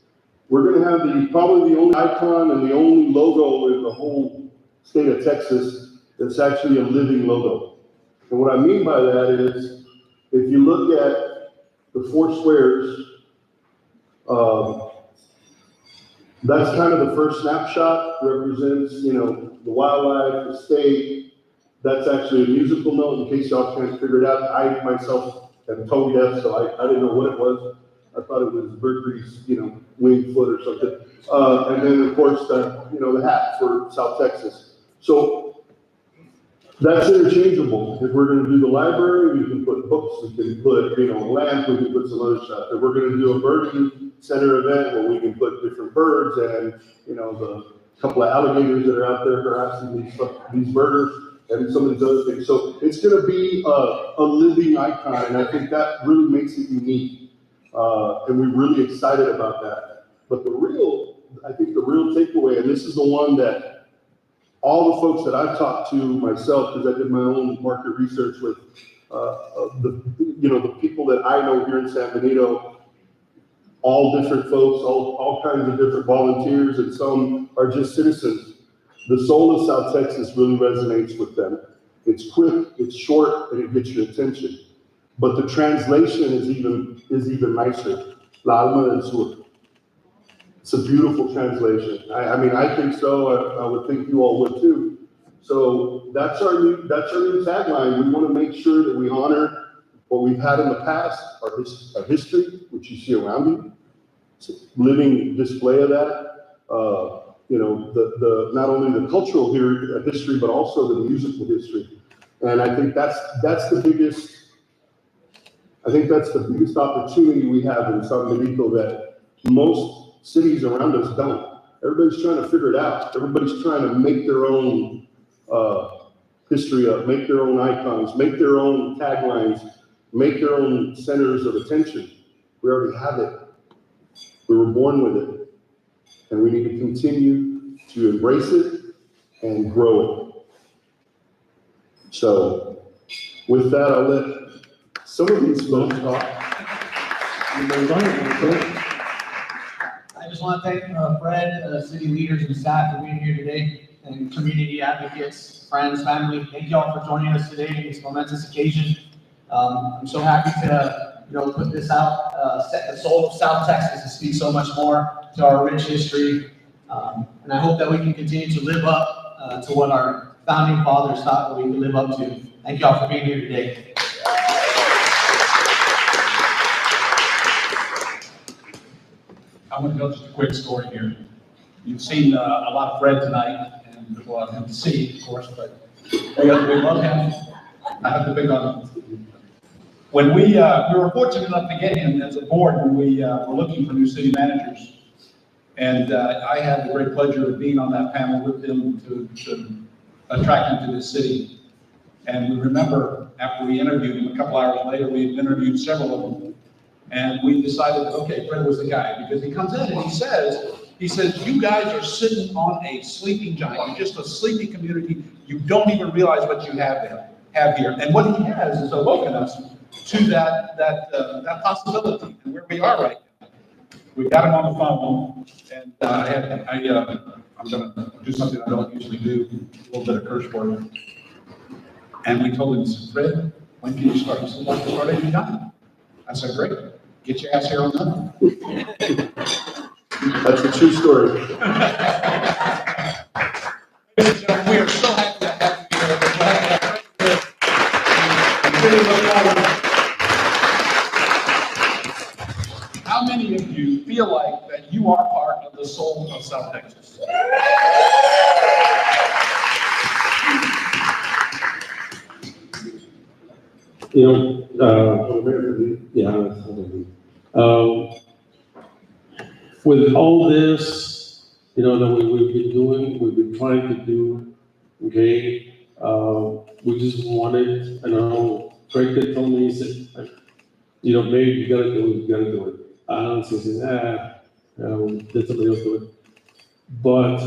We're gonna have probably the only icon and the only logo in the whole state of Texas that's actually a living logo. And what I mean by that is, if you look at the four squares, that's kind of the first snapshot, represents, you know, the wildlife, the state. That's actually a musical note, in case y'all can't figure it out. I myself am tone deaf, so I didn't know what it was. I thought it was Mercury's, you know, winged foot or something. And then, of course, the hat for South Texas. So that's interchangeable. If we're gonna do the library, we can put books, we can put, a lamp, we can put some other stuff. If we're gonna do a birding center event, well, we can put different birds and, the couple of alligators that are out there harassing these birders and some of these other things. So it's gonna be a living icon, and I think that really makes it unique. And we're really excited about that. But I think the real takeaway, and this is the one that all the folks that I've talked to myself, because I did my own market research with the people that I know here in San Benito, all different folks, all kinds of different volunteers, and some are just citizens. The soul of South Texas really resonates with them. It's quick, it's short, and it gets your attention. But the translation is even nicer. La alma del sur. It's a beautiful translation. I think so. I would think you all would too. So that's our new tagline. We want to make sure that we honor what we've had in the past, our history, which you see around you. It's a living display of that. Not only the cultural history, but also the musical history. And I think that's the biggest, opportunity we have in San Benito that most cities around us don't. Everybody's trying to figure it out. Everybody's trying to make their own history up, make their own icons, make their own taglines, make their own centers of attention. We already have it. We were born with it. And we need to continue to embrace it and grow it. So with that, I'll let some of these folks talk. I just want to thank Fred, city leaders and staff for being here today, and community advocates, friends, family. Thank you all for joining us today in this momentous occasion. I'm so happy to put this out, set the soul of South Texas to speak so much more to our rich history. And I hope that we can continue to live up to what our founding fathers thought that we could live up to. Thank you all for being here today. I want to tell just a quick story here. You've seen a lot of Fred tonight, and well, him to see, of course, but we love him. I have to pick on him. When we were fortunate enough to get him as a board when we were looking for new city managers. And I had the great pleasure of being on that panel with him to attract him to this city. And we remember after we interviewed him, a couple hours later, we had interviewed several of them. And we decided that, okay, Fred was the guy, because he comes in and he says, you guys are sitting on a sleeping giant. You're just a sleepy community. You don't even realize what you have here. And what he has is awoken us to that possibility and where we are right now. We got him on the phone, and I'm going to do something I don't usually do, a little bit of curse word. And we told him, Fred, when can you start? He said, I can start anytime. I said, great. Get your ass here on Monday. That's a true story. Ladies and gentlemen, we are so happy to have you here. We're glad to have you here. Really look forward. How many of you feel like that you are part of the soul of South Texas? With all this, that we've been doing, we've been trying to do, okay, we just wanted, I know, Frank had told me, he said, maybe you gotta do it. I honestly said, let somebody else do it. But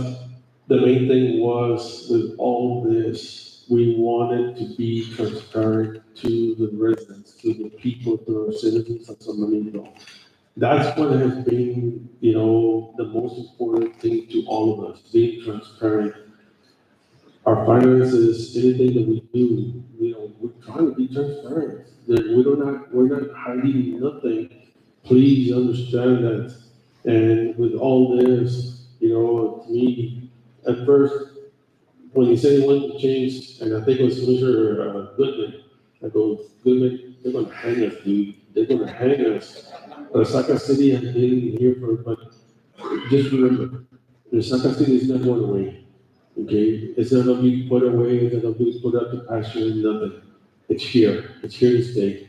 the main thing was, with all this, we wanted to be transparent to the residents, to the people, to our citizens of San Benito. That's what has been, the most important thing to all of us, being transparent. Our finances, anything that we do, we're trying to be transparent. We're not hiding nothing. Please understand that. And with all this, to me, at first, when he said he wanted to change, and I think it was Commissioner Goodman, I go, Goodman, they're gonna hang us, dude. They're gonna hang us. Osaka City has been here but just remember, Osaka City is not going away, okay? It's not gonna be put away, it's not gonna be put up to pasture, nothing. It's here to stay.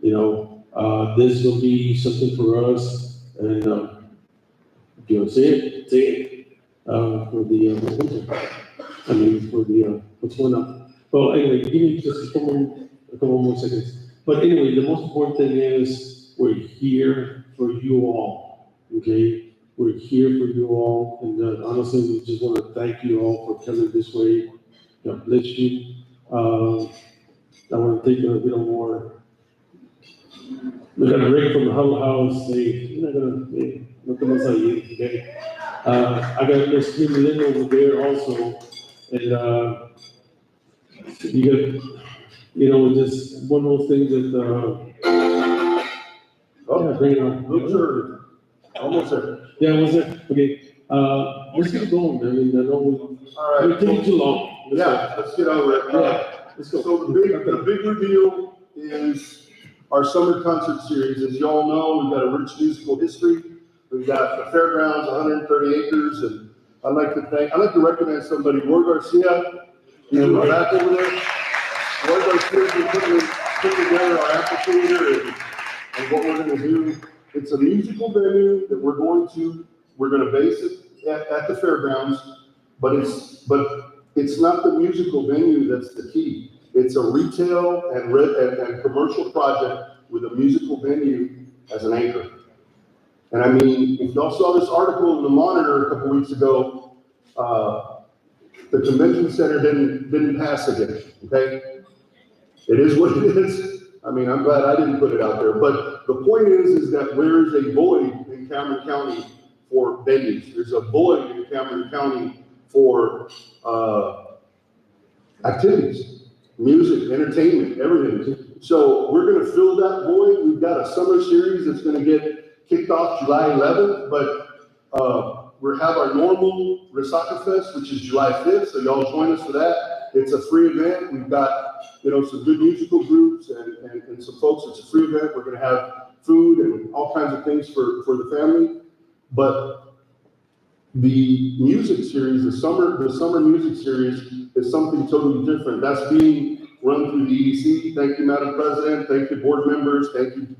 This will be something for us, and if you say it, for the winter. I mean, for the, what's going on? Well, anyway, give me just a couple more seconds. But anyway, the most important thing is we're here for you all, okay? We're here for you all, and honestly, we just want to thank you all for coming this way. God bless you. I want to take a bit more. We're gonna break from the whole house. You're not gonna look at us okay? I got Miss Lynn over there also, and you got, just one more thing that. Yeah, bring it on. Look, sir. Almost there. Yeah, was it? Okay. Let's keep going. I mean, I know All right. we're taking too long. Let's get over it. Let's go. So the big reveal is our summer concert series. As you all know, we've got a rich musical history. We've got the fairgrounds, 130 acres, and I'd like to recognize somebody, Roy Garcia. He's in the back over there. What our kids are putting together our amphitheater and what we're gonna do. It's a musical venue that we're gonna base it at the fairgrounds, but it's not the musical venue that's the key. It's a retail and commercial project with a musical venue as an anchor. And I mean, if y'all saw this article in the Monitor a couple weeks ago, the convention center didn't pass again, okay? It is what it is. I mean, I'm glad I didn't put it out there, but the point is that there is a void in Cameron County for venues. There's a void in Cameron County for activities, music, entertainment, everything. So we're gonna fill that void. We've got a summer series that's gonna get kicked off July 11th, but we have our normal Resaca Fest, which is July 5th, so y'all join us for that. It's a free event. We've got, some good musical groups and some folks. It's a free event. We're gonna have food and all kinds of things for the family. But the music series, the summer music series is something totally different. That's being run through the EDC. Thank you, Madam President. Thank you, board members. Thank you,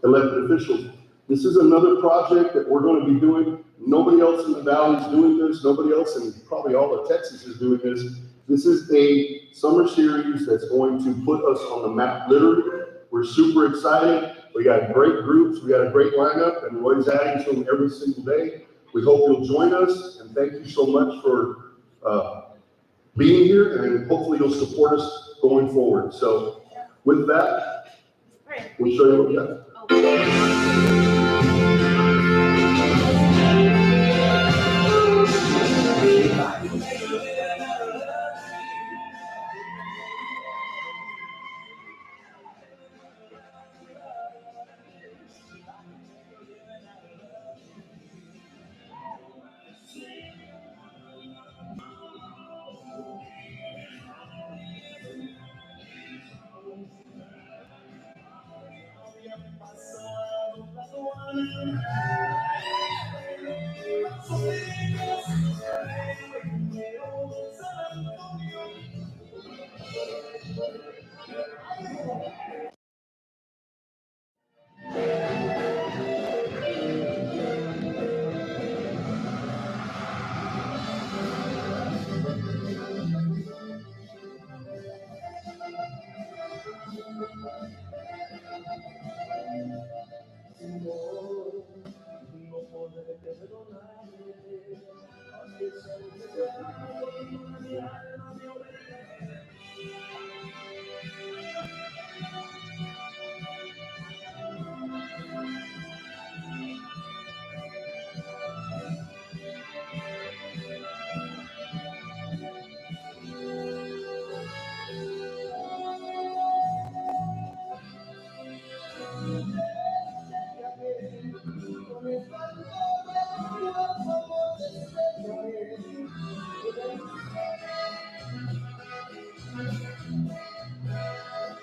elected officials. This is another project that we're going to be doing. Nobody else in the valley is doing this. Nobody else in probably all of Texas is doing this. This is a summer series that's going to put us on the map, literally. We're super excited. We got great groups. We got a great lineup, and Roy's adding to them every single day. We hope you'll join us, and thank you so much for being here, and hopefully you'll support us going forward. So with that, we'll show you what we got.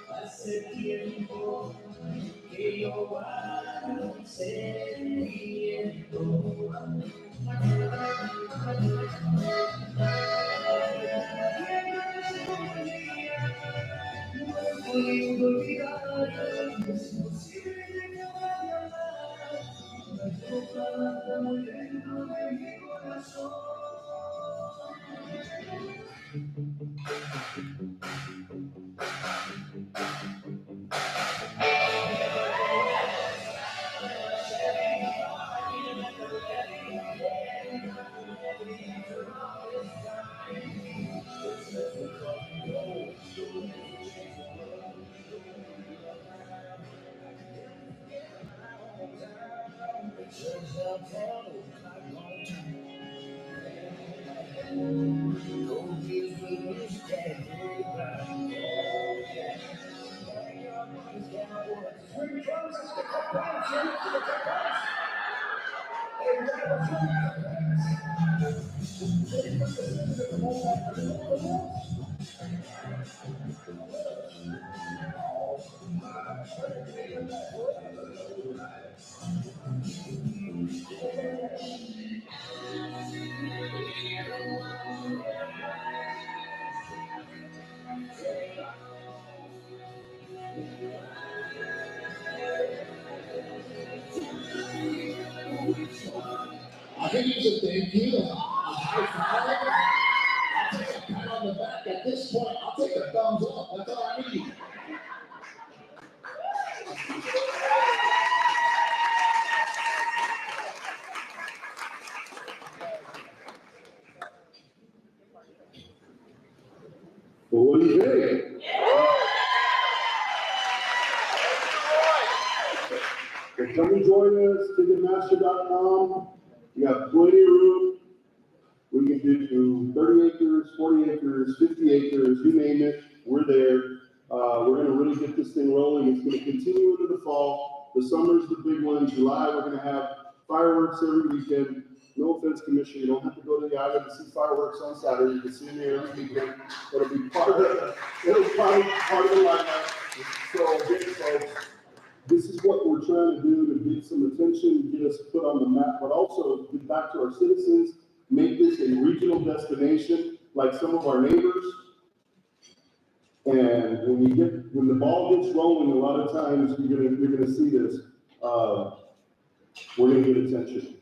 Hace tiempo que yo ando sediento. No puedo olvidar, es imposible dejar de hablar. La copa está muy dentro de mi corazón. I can use a thank you, a high five, I'll take a pat on the back. At this point, I'll take a thumbs up. That's all I need. Well, what do you think? Well, come and join us, ticketmaster.com. You got plenty of room. We can do 30 acres, 40 acres, 50 acres, you name it, we're there. We're gonna really get this thing rolling. It's gonna continue into the fall. The summer's the big one. July, we're gonna have fireworks every weekend. No offense, Commissioner, you don't have to go to the island to see fireworks on Saturday. You can see them here every weekend. It'll be part of the lineup. So again, folks, this is what we're trying to do to get some attention, get us put on the map, but also get back to our citizens, make this a regional destination like some of our neighbors. And when the ball gets rolling, a lot of times you're gonna see this. We're gonna get attention,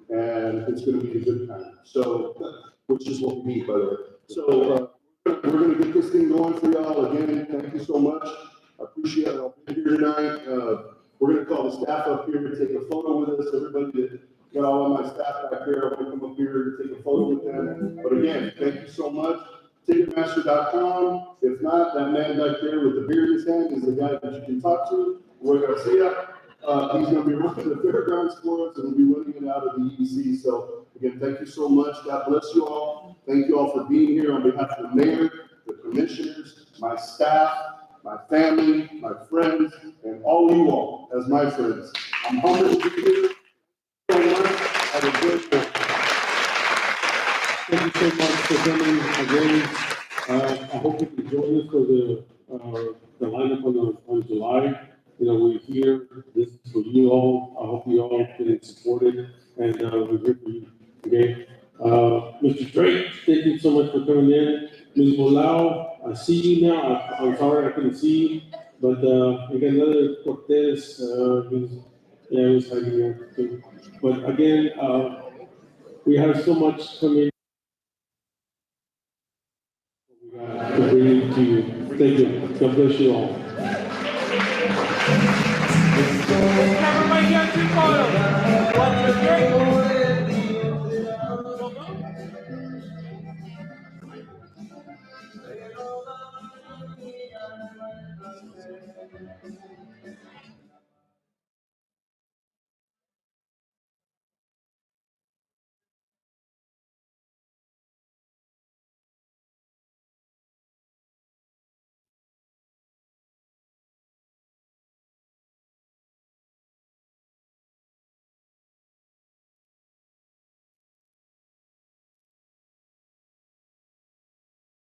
and it's gonna be a good time. So, which is what we need, by the way. So we're gonna get this thing going for y'all. Again, thank you so much. I appreciate it. I'll be here tonight. We're gonna call the staff up here to take a photo with us. Everybody that got all of my staff back there, I want to come up here to take a photo with them. But again, thank you so much. Ticketmaster.com. If not, that man back there with the beer in his hand is the guy that you can talk to. We're gonna see ya. He's gonna be running the fairgrounds for us, and we'll be running it out of the EDC. So again, thank you so much. God bless you all. Thank you all for being here on behalf of the mayor, the commissioners, my staff, my family, my friends, and all you all as my friends. I'm humbled to be here. So much. Have a good day. Thank you so much for coming again. I hope you can join us for the lineup on July. You know, we're here, this is for you all. I hope you all can support it, and we're here for you, okay? Mr. Drake, thank you so much for coming in. Ms. Bolau, I see you now. I'm sorry I couldn't see you, but we got another Cortez, he's hiding there too. But again, we have so much coming. To bring it to you. Thank you. God bless you all. Everybody get two photos. What's your drink?